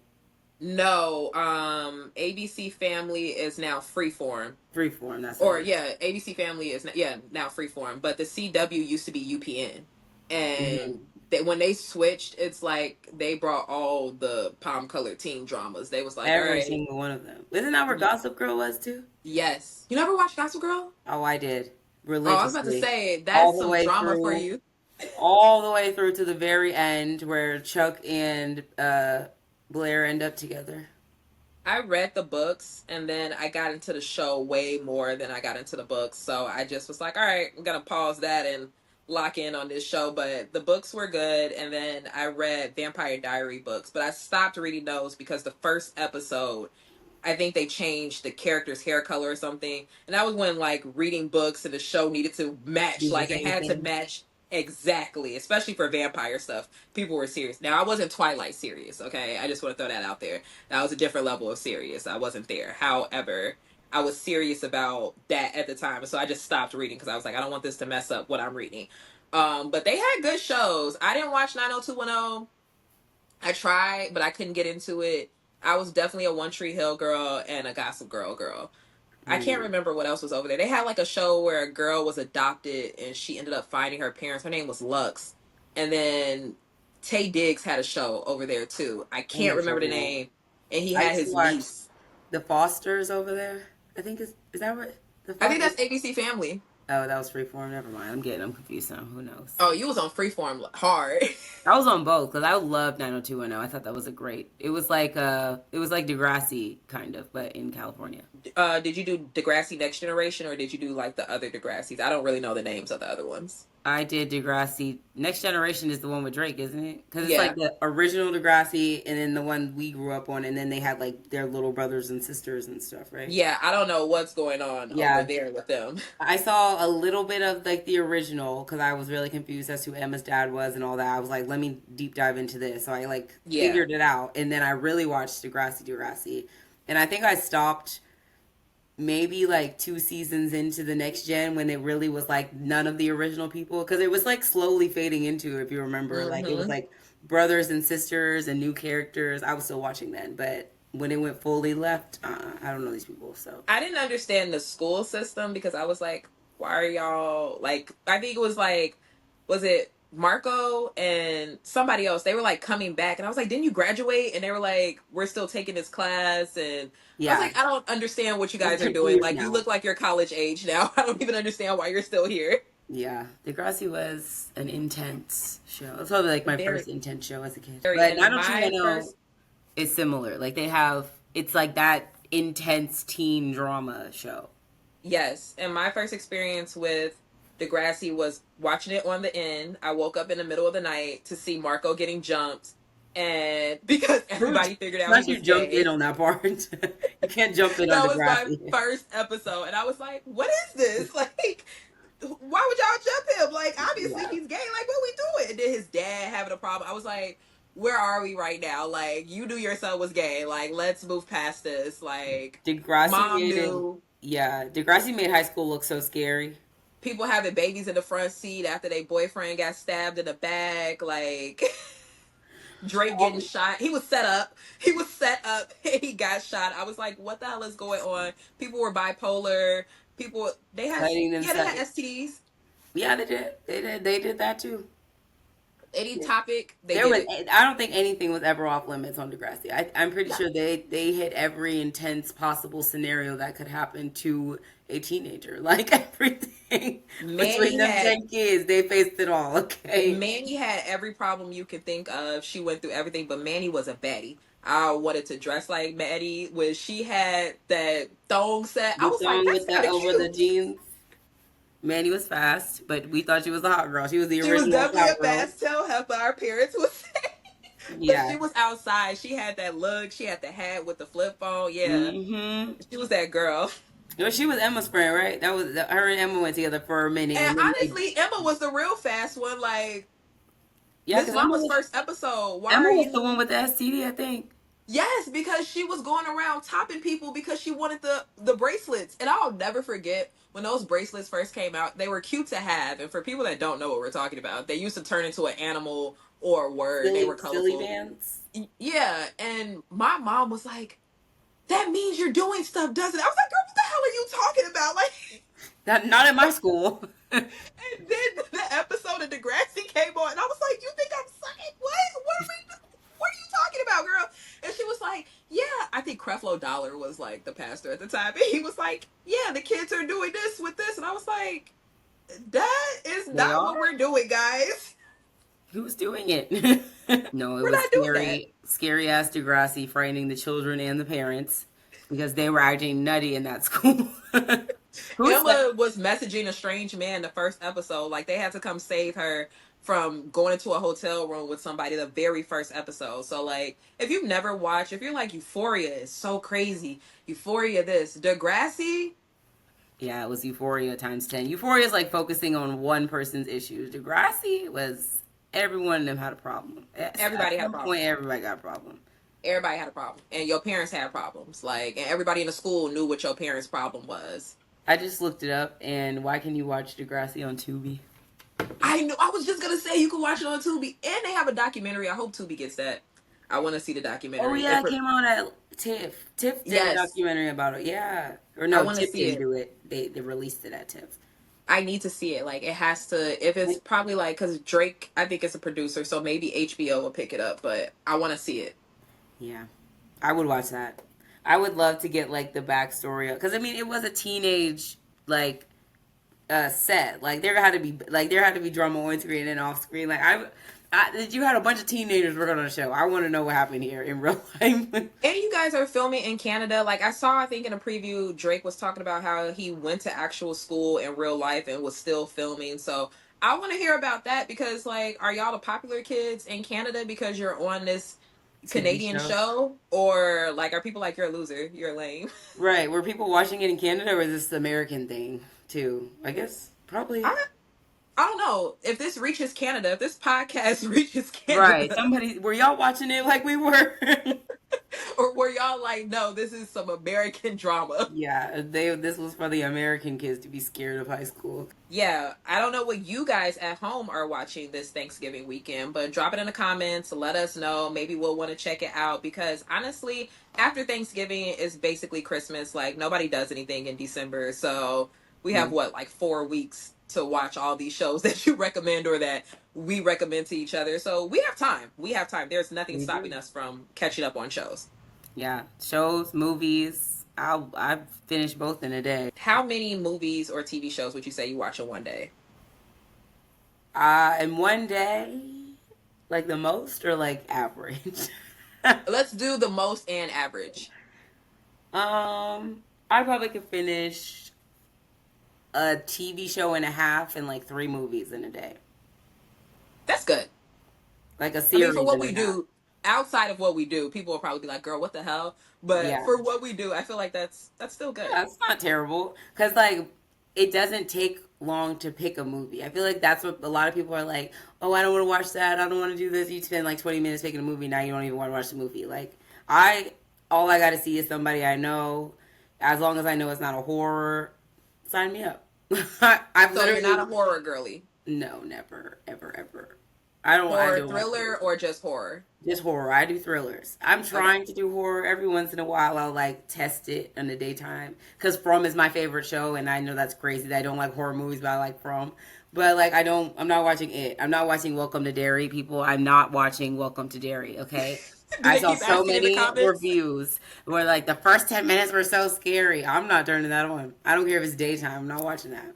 No, ABC Family is now Freeform. Freeform, that's what Or it is. yeah, ABC Family is now Freeform, but the CW used to be UPN, and Hmm. when they switched, it's like they brought all the palm colored teen dramas. They was like, all Every right, single one of them. Isn't that where Gossip Girl was too? yes. You never watched Gossip Girl? Oh, I did Oh, I was about to religiously, say all that's the some way drama for through, you. all the way through to the very end where Chuck and Blair end up together. I read the books and then I got into the show way more than I got into the books. So I just was like, all right, I'm going to pause that and lock in on this show. But the books were good. And then I read Vampire Diary books, but I stopped reading those because the first episode, I think they changed the character's hair color or something. And that was when like reading books and the show needed to match. Be the Like it same had to thing. match exactly, especially for vampire stuff. People were serious. Now I wasn't Twilight serious, okay? I just want to throw that out there. That was a different level of serious. I wasn't there. However, I was serious about that at the time. So I just stopped reading because I was like, I don't want this to mess up what I'm reading. But they had good shows. I didn't watch 90210. I tried, but I couldn't get into it. I was definitely a One Tree Hill girl and a Gossip Girl girl. I can't Mm. remember what else was over there. They had like a show where a girl was adopted and she ended up finding her parents. Her name was Lux. And then Tay Diggs had a show over there too. I I know can't what you're remember the talking about. name. And he I had used to his watch niece. The Fosters over there. I think is that what the I think Fosters? that's ABC Family. Oh, that was Freeform. Never mind. I'm confused now. Who knows? Oh, you was on Freeform hard. I was on both because I loved 90210. I thought that was a great. It was like Degrassi kind of, but in California. Did you do Degrassi Next Generation or did you do like the other Degrassis? I don't really know the names of the other ones. I did Degrassi. Next Generation is the one with Drake, isn't it? Because it's like Yeah. the original Degrassi, and then the one we grew up on, and then they had like their little brothers and sisters and stuff, right? Yeah, I don't know what's going on over Yeah, there with them. I saw a little bit of like the original because I was really confused as to who Emma's dad was and all that. I was like, let me deep dive into this. So I like Yeah. figured it out, and then I really watched Degrassi, and I think I stopped maybe like 2 seasons into the next gen when it really was like none of the original people, because it was like slowly fading into, if you remember, like it was Hmm. like brothers and sisters and new characters. I was still watching then, but when it went fully left, I don't know these people. So I didn't understand the school system because I was like, why are y'all like? I think it was like, was it Marco and somebody else? They were like coming back, and I was like, didn't you graduate? And they were like, we're still taking this class, and I was yeah, like, I don't understand what you I'm guys are doing. confused Like, you now. look like you're college age now. I don't even understand why you're still here. Yeah, Degrassi was an intense show. It's probably like my Very, first intense show as a kid. very. But And 90210 is similar. Like they have, it's like that intense teen drama show. yes, and my first experience with Degrassi was watching it on the end. I woke up in the middle of the night to see Marco getting jumped, and because everybody figured out he Plus, you was jumped in gay. on that part. You can't jump in on That was my Degrassi. first episode, and I was like, "What is this? Like, why would y'all jump him? Like, obviously Yeah. he's gay. Like, what we doing?" And then his dad having a problem. I was like, "Where are we right now? Like, you knew your son was gay. Like, let's move past this. Like, Degrassi mom made it. knew." Yeah, Degrassi made high school look so scary. People having babies in the front seat after their boyfriend got stabbed in the back, like Drake getting All shot. He was set up. He was set up. He got shot. I was like, what the hell is going on? People were bipolar. People they had cutting yeah, they had themselves. STDs. Yeah, they did. They did. They did that too. Any Yeah. topic, they There did was. it. I don't think anything was ever off limits on Degrassi. I'm pretty Yeah. sure they hit every intense possible scenario that could happen to a teenager. Like everything between Manny them had 10 kids, they faced it all. Okay. Manny had every problem you could think of. She went through everything, but Manny was a baddie. I wanted to dress like Maddie when she had that thong set. I The was like, song that's with the kind of over the cute. jeans. Manny was fast, but we thought she was a hot girl. She was the She was original definitely a cowgirl. fast tail heifer, our parents would say. But Yeah. she was outside. She had that look. She had the hat with the flip phone. Yeah. Mm-hmm. She was that girl. Well, she was Emma's friend, right? That was her and Emma went together for a minute, And and then they, honestly, Emma was the real fast one. Like, yeah, Miss because Emma Mama's was first episode. Why Emma are was the one you. with the STD, I think. Yes, because she was going around topping people because she wanted the bracelets. And I'll never forget when those bracelets first came out, they were cute to have. And for people that don't know what we're talking about, they used to turn into an animal or a word. They were Silly colorful. dance. Yeah, and my mom was like, "That means you're doing stuff, doesn't it?" I was like, "Girl, what the hell are you talking about?" Like, Not at my school. and then the episode of Degrassi came on, and I was like, "You think I'm sucking? What are we? What are you talking about, girl?" And she was like, "Yeah, I think Creflo Dollar was like the pastor at the time, and he was like, yeah, the kids are doing this with this," and I was like, "That is They not what are. we're doing, guys. Who's doing it? No, it We're was not doing that." scary ass Degrassi frightening the children and the parents because they were acting nutty in that school. Who said? Emma was messaging a strange man the first episode. Like they had to come save her from going into a hotel room with somebody the very first episode. So like if you've never watched, if you're like Euphoria is so crazy, Euphoria this, Degrassi, Yeah, it was Euphoria times 10. Euphoria is like focusing on one person's issues. Degrassi was everyone of them had a problem. At everybody had a some problem. point, everybody got a problem. Everybody had a problem. And your parents had problems. Like and everybody in the school knew what your parents' problem was. I just looked it up, and why can you watch Degrassi on Tubi? I know I was just gonna say you can watch it on Tubi. And they have a documentary. I hope Tubi gets that. I want to see the Oh documentary. yeah, it came out at TIFF. TIFF did a Yes, documentary about it. Yeah, or I no, want to TIFF see didn't it. do it. They released it at TIFF. I need to see it. Like it has to. If it's probably like because Drake, I think is a producer, so maybe HBO will pick it up. But I want to see it. Yeah, I would watch that. I would love to get like the backstory because I mean it was a teenage like set. Like there had to be drama on screen and off screen. Like you had a bunch of teenagers working on a show. I want to know what happened here in real life. And you guys are filming in Canada. Like I saw, I think in a preview, Drake was talking about how he went to actual school in real life and was still filming. So I want to hear about that because like, are y'all the popular kids in Canada because you're on this TV Canadian show. show, or like, are people like you're a loser, you're lame? Right. Were people watching it in Canada or is this the American thing too? I guess probably. I don't know if this reaches Canada. If this podcast reaches Right. Canada, Somebody were y'all watching it like we were? Or were y'all like, no, this is some American drama? Yeah, this was for the American kids to be scared of high school. Yeah, I don't know what you guys at home are watching this Thanksgiving weekend, but drop it in the comments. Let us know. Maybe we'll want to check it out because honestly, after Thanksgiving is basically Christmas. Like nobody does anything in December, so we have Mm. what, like 4 weeks to watch all these shows that you recommend or that we recommend to each other. So we have time. We have time. There's nothing We stopping do. us from catching up on shows. Yeah, shows, movies. I've finished both in a day. How many movies or TV shows would you say you watch in one day? In one day, like the most or like average. Let's do the most and average. I probably could finish a TV show and a half and like three movies in a day. That's good. Like a I mean, for series what and we a half. do, outside of what we do, people will probably be like, "Girl, what the hell?" But Yeah. for what we do, I feel like that's still good. Yeah, it's not terrible. Because, like, it doesn't take long to pick a movie. I feel like that's what a lot of people are like, oh, I don't want to watch that. I don't want to do this. You spend like 20 minutes picking a movie. Now you don't even want to watch the movie. Like, all I got to see is somebody I know. As long as I know it's not a horror, sign me up. I've So you're not literally, a horror girly, no, never, ever, ever. I horror don't watch thriller, horror. or just horror. Just horror. I do thrillers. I'm Okay. trying to do horror every once in a while. I'll like test it in the daytime because From is my favorite show, and I know that's crazy that I don't like horror movies, but I like From. But like I don't. I'm not watching it. I'm not watching Welcome to Derry, people. I'm not watching Welcome to Derry. Okay. Do I they saw keep so asking in the many comments? reviews where like the first 10 minutes were so scary. I'm not turning that on. I don't care if it's daytime. I'm not watching that.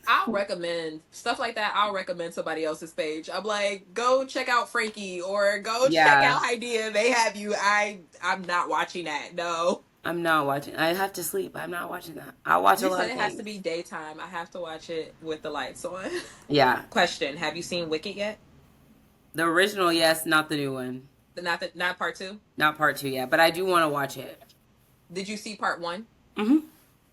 I'll recommend stuff like that. I'll recommend somebody else's page. I'm like, go check out Frankie or go check Yeah, out Idea. They have you. I'm not watching that. No. I'm not watching. I have to sleep. I'm not watching that. I watch a You lot said of it has to things. be daytime. I have to watch it with the lights on. Yeah, Question: have you seen Wicked yet? the original, yes, not the new one. Not part two. Not part two yet, but I do want to watch it. Did you see part one? Hmm.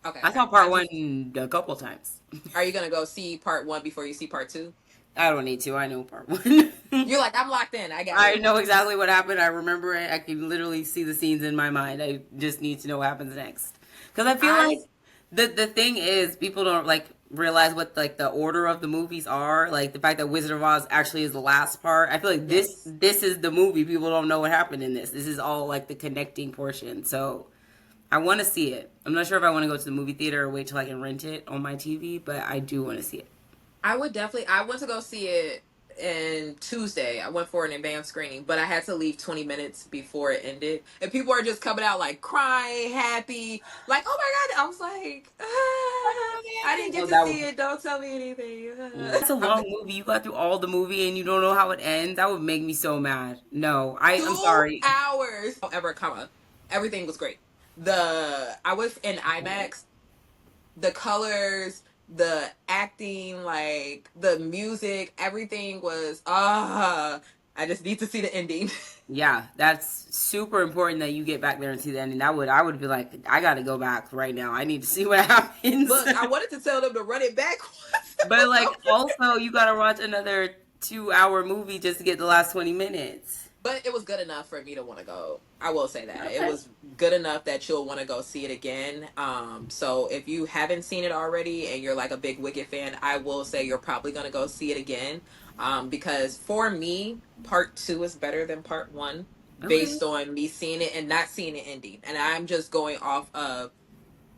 Okay, I okay. saw part one a couple times. Are you gonna go see part one before you see part two? I don't need to. I know part one. You're like, I'm locked in. I got I it. know exactly what happened. I remember it. I can literally see the scenes in my mind. I just need to know what happens next. Because I feel I like the thing is people don't like realize what like the order of the movies are. Like the fact that Wizard of Oz actually is the last part. I feel like this Yes. this is the movie. People don't know what happened in this. This is all like the connecting portion. So I want to see it. I'm not sure if I want to go to the movie theater or wait till I can rent it on my TV, but I do want to see it. I would definitely. I went to go see it in Tuesday. I went for an advanced screening, but I had to leave 20 minutes before it ended, and people are just coming out like crying, happy, like, "Oh my god!" I was like, "I didn't get Oh, to that was see it. Don't tell me anything." That's a long movie. You got through all the movie and you don't know how it ends. That would make me so mad. No, I'm sorry. 2 hours. However, comma, everything was great. I was in IMAX. The colors, the acting, like the music, everything was I just need to see the ending. Yeah, that's super important that you get back there and see the ending. I would be like, I gotta go back right now. I need to see what happens. Look, I wanted to tell them to run it back once it But was like over. also you gotta watch another 2 hour movie just to get the last 20 minutes. But it was good enough for me to want to go. I will say that. It Okay. was good enough that you'll want to go see it again. So if you haven't seen it already and you're like a big Wicked fan, I will say you're probably going to go see it again. Because for me, part two is better than part one Okay. based on me seeing it and not seeing the ending. And I'm just going off of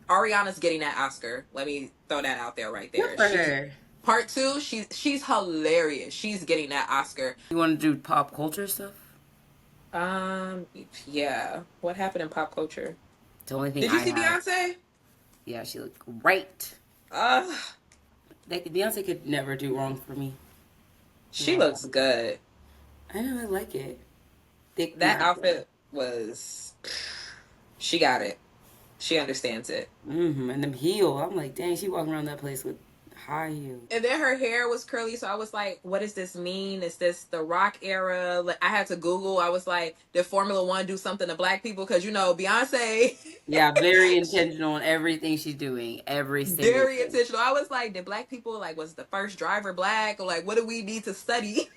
Ariana's getting that Oscar. Let me throw that out there right Good there. for She's her. part two, she's hilarious. She's getting that Oscar. You wanna do pop culture stuff? Um, yeah. What happened in pop culture? It's the only thing Did you I see have. Beyonce? Yeah, she looked great. Uh, Beyonce could never do wrong for me. she No. looks good. I don't really like it. Thick That mascara. outfit was. She got it. She understands it. And them heel. I'm like, dang, she walking around that place with high heels. And then her hair was curly, so I was like, what does this mean? Is this the rock era? Like, I had to Google. I was like, did Formula One do something to black people? Because, Beyonce, Yeah, very intentional in everything she's doing. Every single very thing. intentional. I was like, did black people, like, was the first driver black? Or, like, what do we need to study?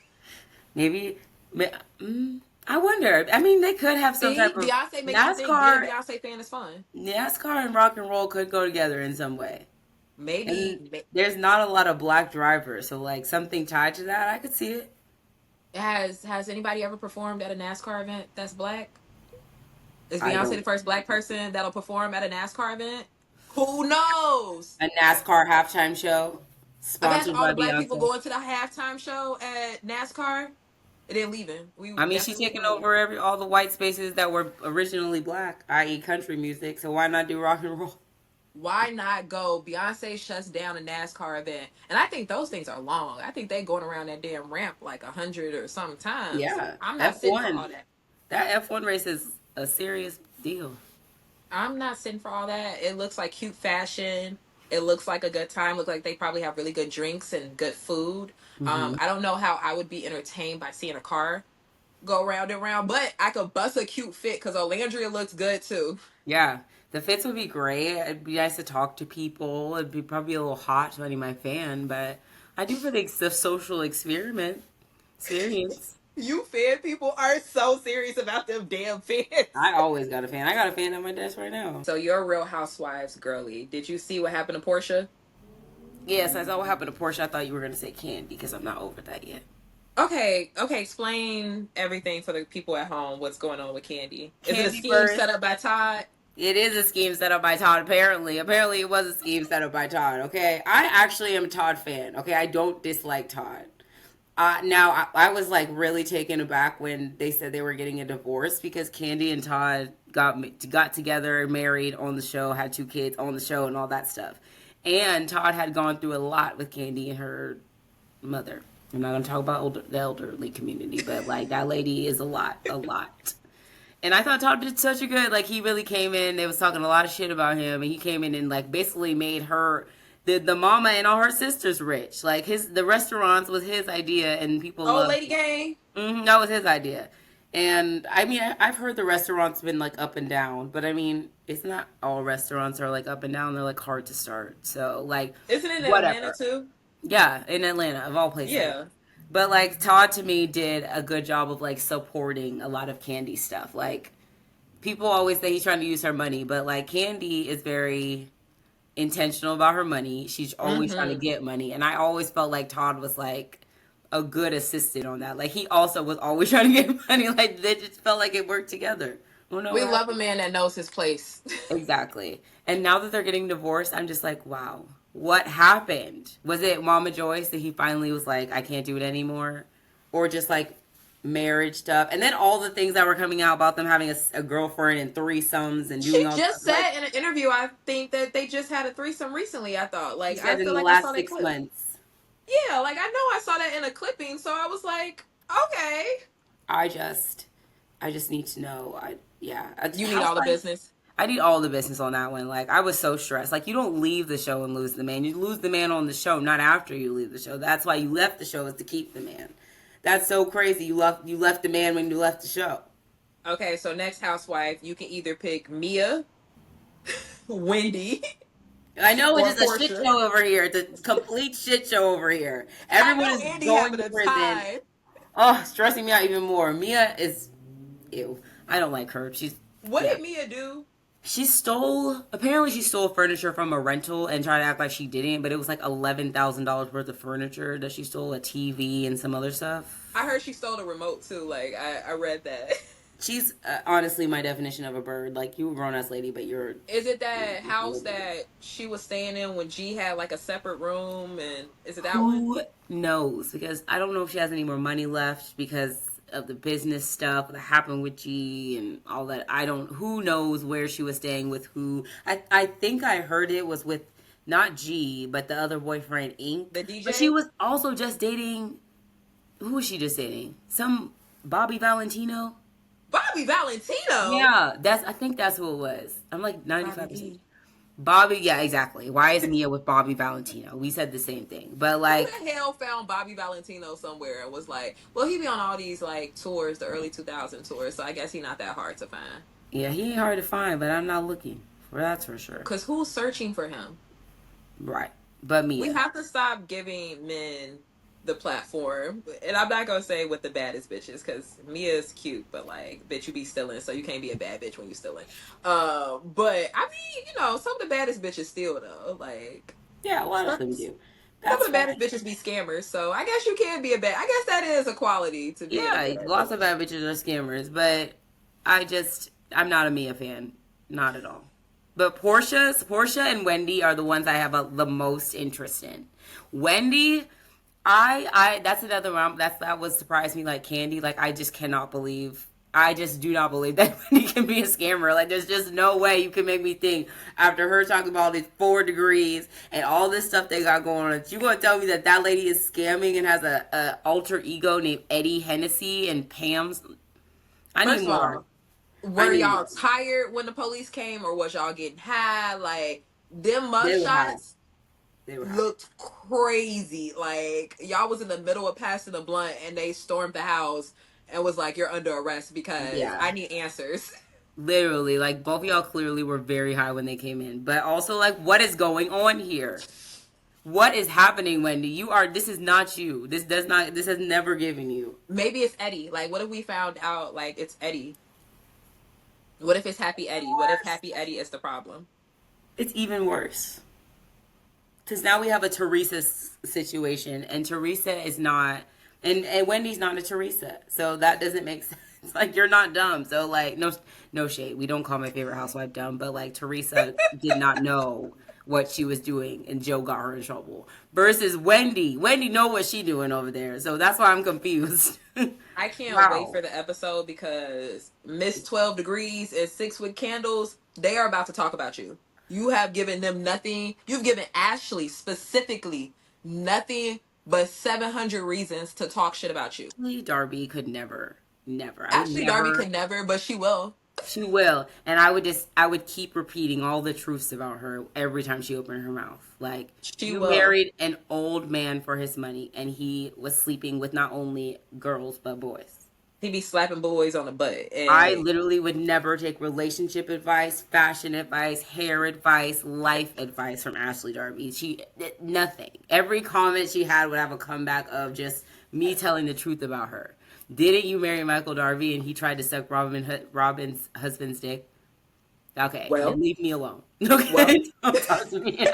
Maybe, mm, I wonder. I mean, they could have some See, type of Beyonce makes you think being a NASCAR. Beyonce fan is fun. NASCAR and rock and roll could go together in some way. Maybe And there's not a lot of black drivers, so like something tied to that, I could see it. has anybody ever performed at a NASCAR event that's black? Is I Beyonce the don't. first black person that'll perform at a NASCAR event? Who knows? A NASCAR halftime show I bet sponsored all by the black people Beyonce. going to the halftime show at NASCAR and then leaving. We I mean, she's definitely taking will. over all the white spaces that were originally black, i.e., country music. So why not do rock and roll? Why not go? Beyonce shuts down a NASCAR event, and I think those things are long. I think they going around that damn ramp like 100 or something times. Yeah, I'm not sitting for all F1. that. That F1 race is a serious deal. I'm not sitting for all that. It looks like cute fashion. It looks like a good time. Look like they probably have really good drinks and good food. Hmm. I don't know how I would be entertained by seeing a car go round and round, but I could bust a cute fit because Olandria looks good too. Yeah, the fits would be great. It'd be nice to talk to people. It'd be probably a little hot to any of my fan, but I do think it's the social experiment experience. You fan people are so serious about them damn fans. I always got a fan. I got a fan on my desk right now. So you're a Real Housewives girly. Did you see what happened to Portia? Yes, I saw what happened to Portia. I thought you were gonna say Candy because I'm not over that yet. Okay. Explain everything for the people at home. What's going on with Candy? Is it a Candy scheme first. set up by Todd? It is a scheme set up by Todd, apparently. Apparently, it was a scheme set up by Todd, okay? I actually am a Todd fan, okay? I don't dislike Todd. Now, I was like really taken aback when they said they were getting a divorce because Candy and Todd got together, married on the show, had 2 kids on the show, and all that stuff. And Todd had gone through a lot with Candy and her mother. I'm not going to talk about the elderly community, but like that lady is a lot, a lot. And I thought Todd did such a good, like he really came in. They was talking a lot of shit about him, and he came in and like basically made her the mama and all her sisters rich. Like the restaurants was his idea, and people Oh, loved Lady it. Gang. That was his idea. And I mean, I've heard the restaurants been like up and down, but I mean, it's not all restaurants are like up and down. They're like hard to start. So like, Isn't it in Atlanta whatever. too? Yeah, in Atlanta of all places. Yeah. But like Todd to me did a good job of like supporting a lot of Candy stuff. Like people always say he's trying to use her money, but like Candy is very intentional about her money. She's always trying to Mm-hmm. get money, and I always felt like Todd was like a good assistant on that. Like he also was always trying to get money. Like they just felt like it worked together. I don't know We what love a happened. man that knows his place. Exactly. And now that they're getting divorced, I'm just like, wow, what happened? Was it Mama Joyce that he finally was like, I can't do it anymore, or just like marriage stuff, and then all the things that were coming out about them having a girlfriend and threesomes and doing She all just stuff. Like said in an interview, I think that they just had a threesome recently. I thought, he like, I said in feel the like I saw last that six clip. months. Yeah, like I know I saw that in a clipping, so I was like, okay. I just, I just need to know. Yeah, You need all the business. I need all the business on that one. Like I was so stressed. Like you don't leave the show and lose the man. You lose the man on the show, not after you leave the show. That's why you left the show is to keep the man. That's so crazy. You left the man when you left the show. Okay, so next housewife, you can either pick Mia, Wendy, I know or it's just a shit Portia. show over here. It's a complete shit show over here. I Everyone know is Andy going having to a prison. time. Oh, stressing me out even more. Mia is, ew. I don't like her. What Yeah. did Mia do? Apparently she stole furniture from a rental and tried to act like she didn't, but it was like $11,000 worth of furniture that she stole, a TV and some other stuff. I heard she stole the remote too. Like I read that. She's honestly my definition of a bird. Like you a grown ass lady, but you're. Is it that house that she was staying in when G had like a separate room? And is it that one? Who knows? Because I don't know if she has any more money left because of the business stuff that happened with G and all that. I don't. Who knows where she was staying with who? I think I heard it was with not G, but the other boyfriend, Ink. The DJ? But she was also just dating. Who was she just dating? Some Bobby Valentino. Bobby Valentino? Yeah, I think that's who it was. I'm like Bobby 95%. D. Bobby, yeah, exactly. Why is Mia with Bobby Valentino? We said the same thing. But Who like, the hell found Bobby Valentino somewhere and was like, well, he be on all these like tours, the early 2000 tours, so I guess he not that hard to find. yeah, he ain't hard to find, but I'm not looking. That's for sure. Because who's searching for him? Right. But We Mia. have to stop giving men the platform. And I'm not gonna say with the baddest bitches, because Mia is cute, but like, bitch, you be stealing, so you can't be a bad bitch when you stealing. But I mean, some of the baddest bitches steal though. Like, Yeah, a lot of some them do. of That's the fine. baddest bitches be scammers, so I guess you can be a bad. I guess that is a quality to being a Yeah, bad lots of bitch. bad bitches are scammers, but I'm not a Mia fan, not at all. But Portia and Wendy are the ones I have the most interest in. Wendy, that's another one that would surprise me like candy. Like I just do not believe that Wendy can be a scammer. Like there's just no way you can make me think after her talking about all these 4 degrees and all this stuff they got going on. You gonna tell me that that lady is scamming and has a alter ego named Eddie Hennessy and Pam's? I need First of more. all, I were need y'all more. tired when the police came, or was y'all getting high? Like, them mug They were high. shots They were high. looked crazy. Like, y'all was in the middle of passing a blunt and they stormed the house and was like, "You're under arrest because Yeah. I need answers." Literally, like both of y'all clearly were very high when they came in. But also like what is going on here? What is happening, Wendy? This is not you. This has never given you. Maybe it's Eddie. Like, what if we found out like it's Eddie? What if it's Happy Eddie? What if Worse. Happy Eddie is the problem? It's even worse. Because now we have a Teresa situation, and Teresa is not, and Wendy's not a Teresa, so that doesn't make sense. Like you're not dumb, so like no shade. We don't call my favorite housewife dumb, but like Teresa did not know what she was doing, and Joe got her in trouble. Versus Wendy, Wendy know what she doing over there, so that's why I'm confused. I can't wait Wow. for the episode because Miss 12 Degrees and Six with Candles, they are about to talk about you. You have given them nothing. You've given Ashley specifically nothing but 700 reasons to talk shit about you. Darby could never, never. I would Ashley Darby never. could never, but she will. She will, and I would keep repeating all the truths about her every time she opened her mouth. Like She you will. married an old man for his money, and he was sleeping with not only girls but boys. He be slapping boys on the butt. I And literally would never take relationship advice, fashion advice, hair advice, life advice from Ashley Darby. Nothing. Every comment she had would have a comeback of just me telling the truth about her. Didn't you marry Michael Darby and he tried to suck Robin's husband's dick? Okay, then well, leave me alone. well, Okay, don't talk to me.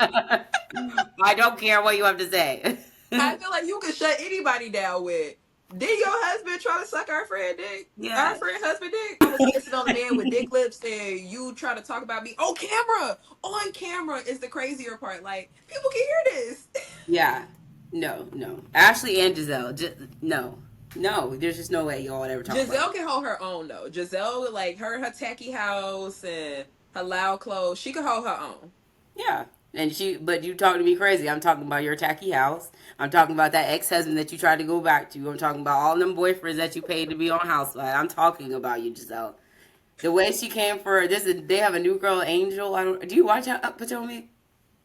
I don't care what you have to say. I feel like you could shut anybody down with. Did your husband try to suck our friend dick? Our Yeah. friend husband dick? I was kissing on a man with dick lips and you try to talk about me. Oh, camera! On camera is the crazier part. Like, people can hear this. Yeah. No, no. Ashley and Giselle. No. No. There's just no way y'all would ever talk about Giselle it. can hold her own though. Giselle, like her tacky house and her loud clothes, she can hold her own. Yeah. But you talking to me crazy. I'm talking about your tacky house. I'm talking about that ex-husband that you tried to go back to. I'm talking about all them boyfriends that you paid to be on Housewives. I'm talking about you, Giselle. The way she came for they have a new girl, Angel. Do you watch Potomac?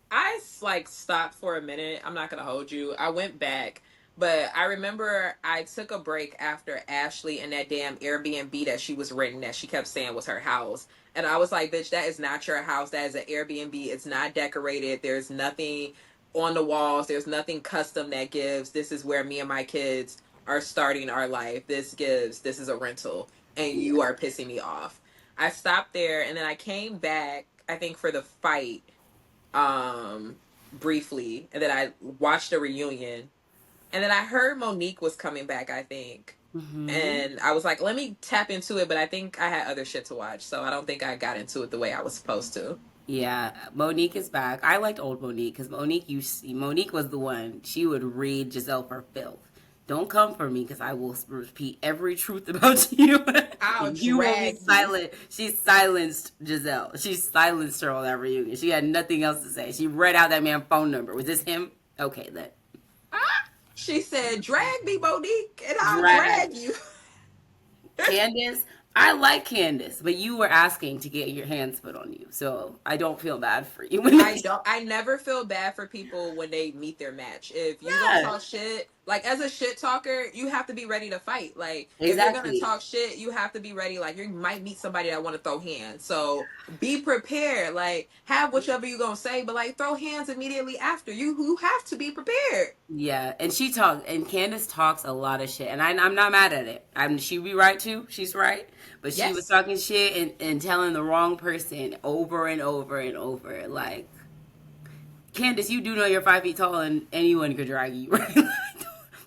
I like stopped for a minute. I'm not gonna hold you. I went back, but I remember I took a break after Ashley and that damn Airbnb that she was renting that she kept saying was her house. And I was like, bitch, that is not your house. That is an Airbnb. It's not decorated. There's nothing on the walls. There's nothing custom that gives. This is where me and my kids are starting our life. This is a rental. And you are pissing me off. I stopped there and then I came back, I think, for the fight um briefly, and then I watched a reunion, and then I heard Monique was coming back, I think, Mm-hmm. and I was like, let me tap into it, but I think I had other shit to watch, so I don't think I got into it the way I was supposed to. Yeah, Monique is back. I liked old Monique because Monique was the one. She would read Giselle for filth. Don't come for me because I will repeat every truth about you. I'll You will be drag you. silent. She silenced Giselle. She silenced her on that reunion. She had nothing else to say. She read out that man's phone number. Was this him? Okay, then. She said, drag me, Monique, and I'll Drag. drag you. Candace, I like Candace, but you were asking to get your hands put on you. So I don't feel bad for you. I never feel bad for people when they meet their match. If you gonna Yeah. talk shit, Like, as a shit talker, you have to be ready to fight. Like, if you're gonna Exactly. talk shit, you have to be ready. Like, you might meet somebody that want to throw hands, so be prepared. Like, have whatever you gonna say, but like, throw hands immediately after. You have to be prepared. Yeah, and she talks, and Candace talks a lot of shit, and I'm not mad at it. She be right too. She's right, but she was Yes. talking shit and telling the wrong person over and over and over. Like, Candace, you do know you're 5 feet tall, and anyone could drag you. Right?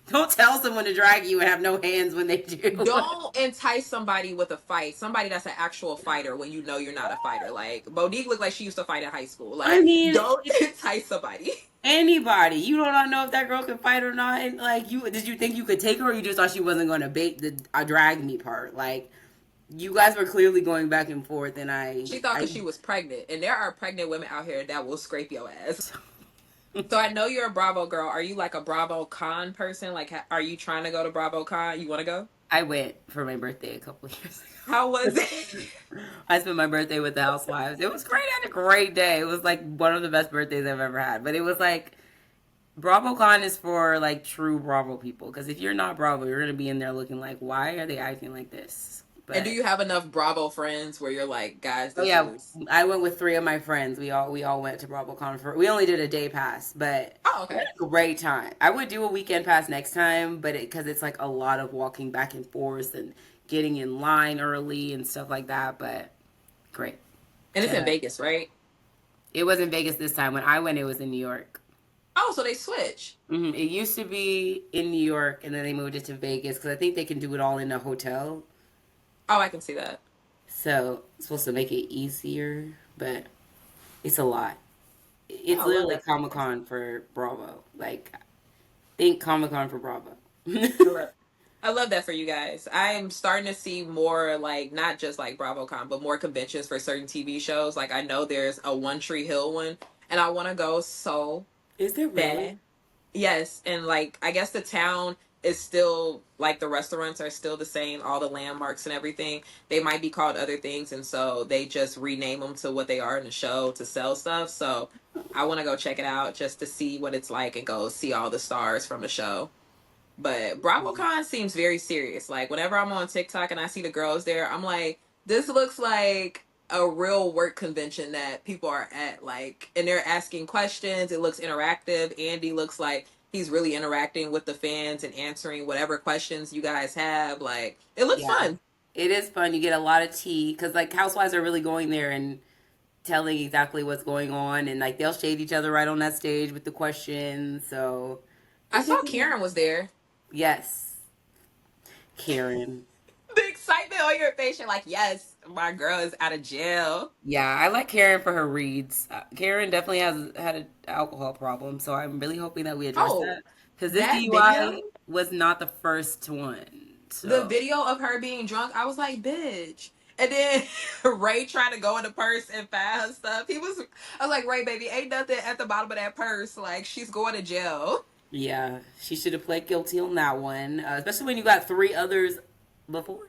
Don't tell someone to drag you and have no hands when they do. Don't entice somebody with a fight. Somebody that's an actual fighter when you know you're not a fighter. Like, Monique looked like she used to fight in high school. I Like, mean, don't entice somebody. anybody. You do not know if that girl can fight or not. And like, you did you think you could take her, or you just thought she wasn't going to bait the drag me part? Like, you guys were clearly going back and forth, and She thought I because she was pregnant, and there are pregnant women out here that will scrape your ass. So I know you're a Bravo girl. Are you like a Bravo Con person? Like, are you trying to go to Bravo Con? You want to go? I went for my birthday a couple of years How was ago. it? I spent my birthday with the Housewives. It was great. I had a great day. It was like one of the best birthdays I've ever had. But it was like BravoCon is for like true Bravo people. Because if you're not Bravo, you're gonna be in there looking like, why are they acting like this? And do But you have enough Bravo friends where you're like, guys, oh this yeah, is? I went with three of my friends. We all went to BravoCon for. We only did a day pass, but Oh, we had okay. a great time. I would do a weekend pass next time, but because it's like a lot of walking back and forth and getting in line early and stuff like that. But great. And it's in To, Vegas, right? it was in Vegas this time. When I went, it was in New York. Oh, so they switch. It used to be in New York, and then they moved it to Vegas because I think they can do it all in a hotel. Oh, I can see that. So it's supposed to make it easier, but it's a lot. Oh, It's I love literally that for you Comic guys. Con for Bravo. Like, think Comic Con for Bravo. I love, I love that for you guys. I'm starting to see more like not just like BravoCon, but more conventions for certain TV shows. Like I know there's a One Tree Hill one, and I want to go so Is there really? bad. Yes, and like I guess the town is still like the restaurants are still the same, all the landmarks and everything. They might be called other things, and so they just rename them to what they are in the show to sell stuff. So I want to go check it out just to see what it's like and go see all the stars from the show. But BravoCon seems very serious. Like whenever I'm on TikTok and I see the girls there, I'm like, this looks like a real work convention that people are at. Like, and they're asking questions. It looks interactive. Andy looks like he's really interacting with the fans and answering whatever questions you guys have. Like, it looks Yeah. fun. It is fun. You get a lot of tea because, like, housewives are really going there and telling exactly what's going on, and like they'll shade each other right on that stage with the questions. So I it's saw just Karen was there. yes, Karen. The excitement on your face, you're like, yes, my girl is out of jail. Yeah, I like Karen for her reads. Karen definitely has had an alcohol problem, so I'm really hoping that we address Oh, that because this that video. DUI was not the first one. The So video of her being drunk, I was like, bitch. And then Ray trying to go in the purse and find her stuff. I was like, Ray, baby, ain't nothing at the bottom of that purse. Like, she's going to jail. yeah, she should have pled guilty on that one, especially when you got three others before.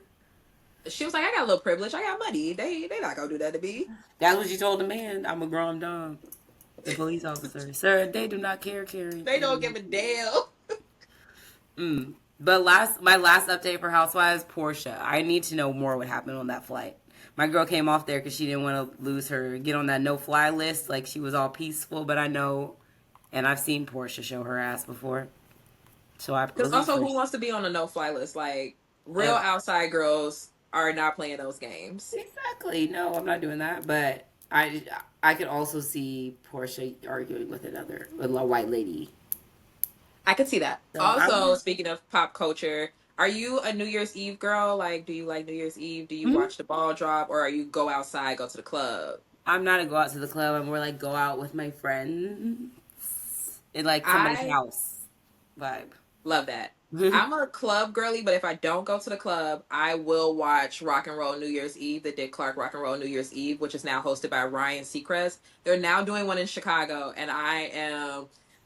She was like, I got a little privilege. I got money. They not gonna do that to me. That's what she told the man. I'm a grown dumb. The police officer, sir, they do not care, Karen. They don't give a damn. But my last update for Housewives, Portia. I need to know more what happened on that flight. My girl came off there because she didn't want to lose her, get on that no-fly list. Like she was all peaceful, but I know, and I've seen Portia show her ass before. So I Because was the also, who first. wants to be on a no-fly list? Like, real Uh, outside girls are not playing those games. exactly. No, I'm not doing that. But I could also see Portia arguing with with a white lady. I could see that. So I Also, would. speaking of pop culture, are you a New Year's Eve girl? Like, do you like New Year's Eve? Do you Mhm. watch the ball drop, or are you go outside, go to the club? I'm not a go out to the club. I'm more like go out with my friends in like somebody's I house vibe. love that. I'm a club girly, but if I don't go to the club, I will watch Rock and Roll New Year's Eve, the Dick Clark Rock and Roll New Year's Eve, which is now hosted by Ryan Seacrest. They're now doing one in Chicago, and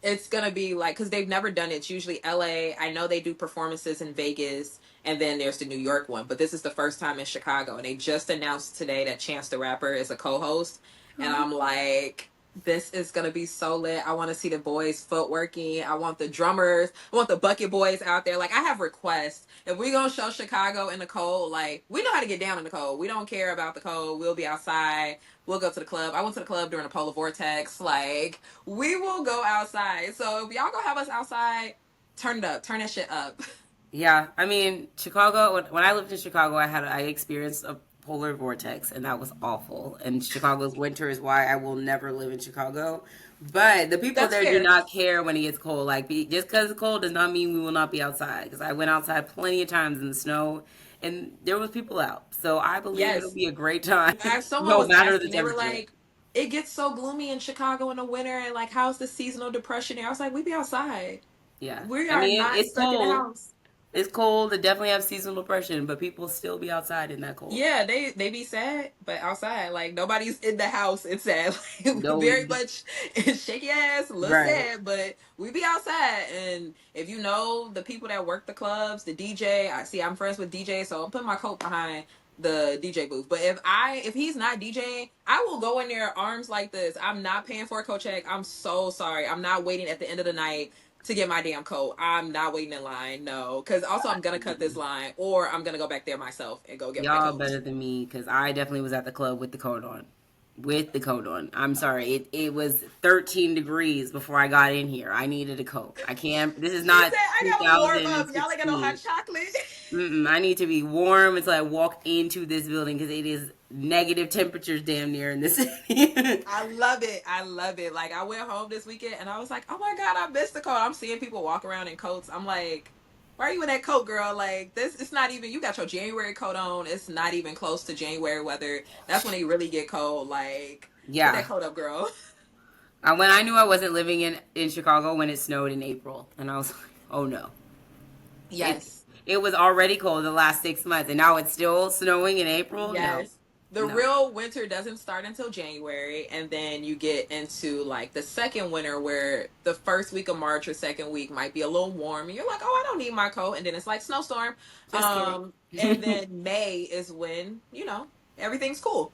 it's gonna be like, because they've never done it. It's usually LA. I know they do performances in Vegas, and then there's the New York one, but this is the first time in Chicago, and they just announced today that Chance the Rapper is a co-host, and I'm like, This is gonna be so lit. I want to see the boys footworking. I want the drummers. I want the bucket boys out there. Like I have requests. If we gonna show Chicago in the cold, like we know how to get down in the cold. We don't care about the cold. We'll be outside. We'll go to the club. I went to the club during the polar vortex. Like we will go outside. So if y'all gonna have us outside, turn it up. Turn that shit up. Yeah, I mean, Chicago, when I lived in Chicago, I experienced a polar vortex, and that was awful. And Chicago's winter is why I will never live in Chicago. But the people That's there do fair. not care when it gets cold. Like, just because it's cold does not mean we will not be outside. Because I went outside plenty of times in the snow, and there was people out. So I believe it'll Yes. be a great time, Someone no was matter the asking, they were temperature. like, it gets so gloomy in Chicago in the winter, and like, how's the seasonal depression there? I was like, we be outside. Yeah. We I are mean, not it's stuck in the cold. house. It's cold. They definitely have seasonal depression, but people still be outside in that cold. Yeah, they be sad, but outside, like nobody's in the house. It's sad. Like, we No, very much shake your ass, a little right. sad, but we be outside. And if you know the people that work the clubs, the DJ, I see I'm friends with DJ, so I'm putting my coat behind the DJ booth. But if he's not DJing, I will go in there arms like this. I'm not paying for a coat check. I'm so sorry. I'm not waiting at the end of the night to get my damn coat. I'm not waiting in line. No, because also I'm gonna cut this line, or I'm gonna go back there myself and go get my Y'all coat. better than me because I definitely was at the club with the coat on. With the coat on. I'm sorry. It was 13 degrees before I got in here. I needed a coat. I can't. This is She not said, "I gotta warm up. Y'all ain't got no hot 2016. chocolate." I need to be warm until I walk into this building because it is negative temperatures damn near in the city. I love it. I love it. Like I went home this weekend and I was like, "Oh my god, I missed the coat." I'm seeing people walk around in coats. I'm like, "Why are you in that coat, girl? Like this, it's not even. You got your January coat on. It's not even close to January weather. That's when they really get cold. Like put Yeah. that coat up, girl." When I knew I wasn't living in Chicago when it snowed in April, and I was like, oh no. It Yes. it was already cold the last 6 months, and now it's still snowing in April. No, Yes. The no. real winter doesn't start until January, and then you get into like the second winter where the first week of March or second week might be a little warm, and you're like, "Oh, I don't need my coat," and then it's like snowstorm. Just kidding. And then May is when everything's cool.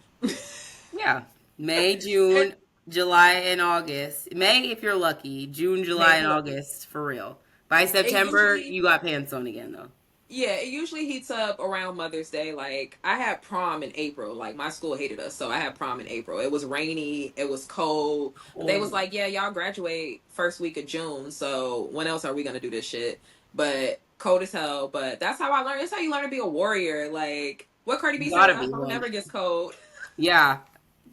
Yeah, May, And June, July, and August. May if you're lucky. June, May, July, if and you're lucky. August for real. By It September, usually you got pants on again though. Yeah, it usually heats up around Mother's Day. Like I had prom in April. Like my school hated us, so I had prom in April. It was rainy, it was cold, but they was Cold. like, "Yeah, y'all graduate first week of June. So when else are we gonna do this shit?" But cold as hell. But that's how I learned. It's how you learn to be a warrior. Like what Cardi You B said, gotta "A be hoe one. never gets cold." Yeah,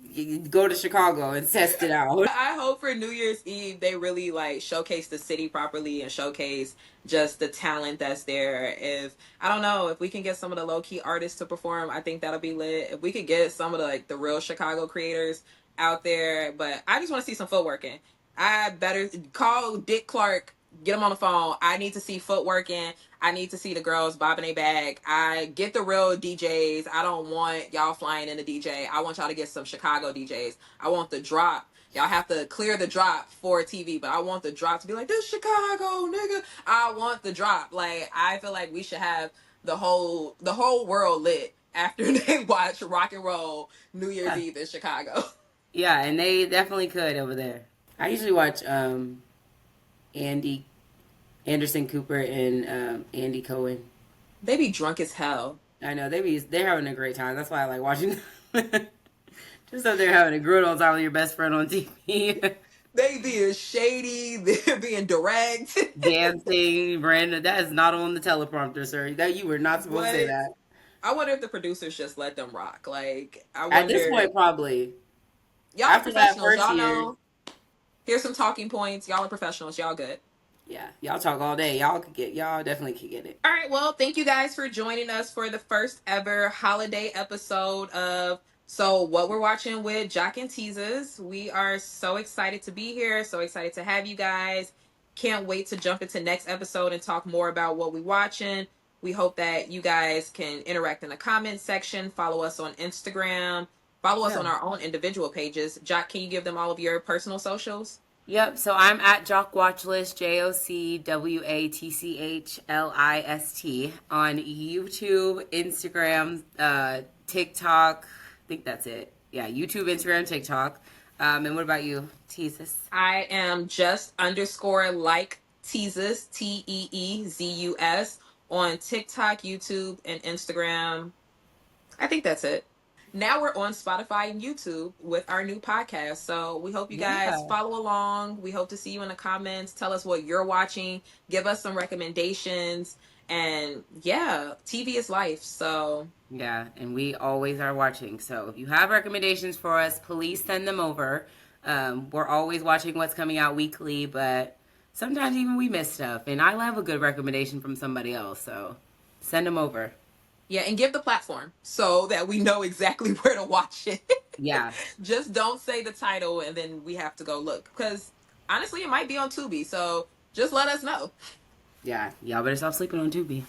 you go to Chicago and test it out. I hope for New Year's Eve they really like showcase the city properly and showcase just the talent that's there. If I don't know if we can get some of the low key artists to perform, I think that'll be lit. If we could get some of the real Chicago creators out there, but I just want to see some footworking. I better call Dick Clark, get him on the phone. I need to see footworking. I need to see the girls bobbing their bag. I get the real DJs. I don't want y'all flying in the DJ. I want y'all to get some Chicago DJs. I want the drop. Y'all have to clear the drop for TV, but I want the drop to be like, this Chicago, nigga. I want the drop. Like, I feel like we should have the whole world lit after they watch rock and roll New Year's Yeah, Eve in Chicago. yeah, and they definitely could over there. I usually watch Andy Anderson Cooper and Andy Cohen. They be drunk as hell. I know they're having a great time. That's why I like watching them. Just so they're having a good old time with your best friend on TV. They being shady, they're being direct. Dancing, Brandon. That is not on the teleprompter, sir. That you were not supposed to say What? that. I wonder if the producers just let them rock. Like, I At this wonder. point, probably Y'all are after that professionals. first Y'all year, know. Here's some talking points. Y'all are professionals. Y'all good. yeah, y'all talk all day. Y'all definitely could get it. All right. Well, thank you guys for joining us for the first ever holiday episode of So What We're Watching with Joc and Teezus. We are so excited to be here. So excited to have you guys. Can't wait to jump into next episode and talk more about what we watching. We hope that you guys can interact in the comment section. Follow us on Instagram. Follow us Yeah. on our own individual pages. Joc, can you give them all of your personal socials? Yep. So I'm at Joc Watchlist, JOCWATCHLIST on YouTube, Instagram, TikTok. I think that's it. Yeah, YouTube, Instagram, TikTok. And what about you, Teezus? I am just underscore like Teezus, Teezus, on TikTok, YouTube, and Instagram. I think that's it. Now we're on Spotify and YouTube with our new podcast. So we hope you guys Yeah. follow along. We hope to see you in the comments. Tell us what you're watching. Give us some recommendations. And yeah, TV is life. So Yeah, and we always are watching. So if you have recommendations for us, please send them over. We're always watching what's coming out weekly, but sometimes even we miss stuff. And I love a good recommendation from somebody else. So send them over. yeah, and give the platform so that we know exactly where to watch it. Yeah. Just don't say the title and then we have to go look. Because honestly, it might be on Tubi. So just let us know. Yeah. Y'all better stop sleeping on Tubi.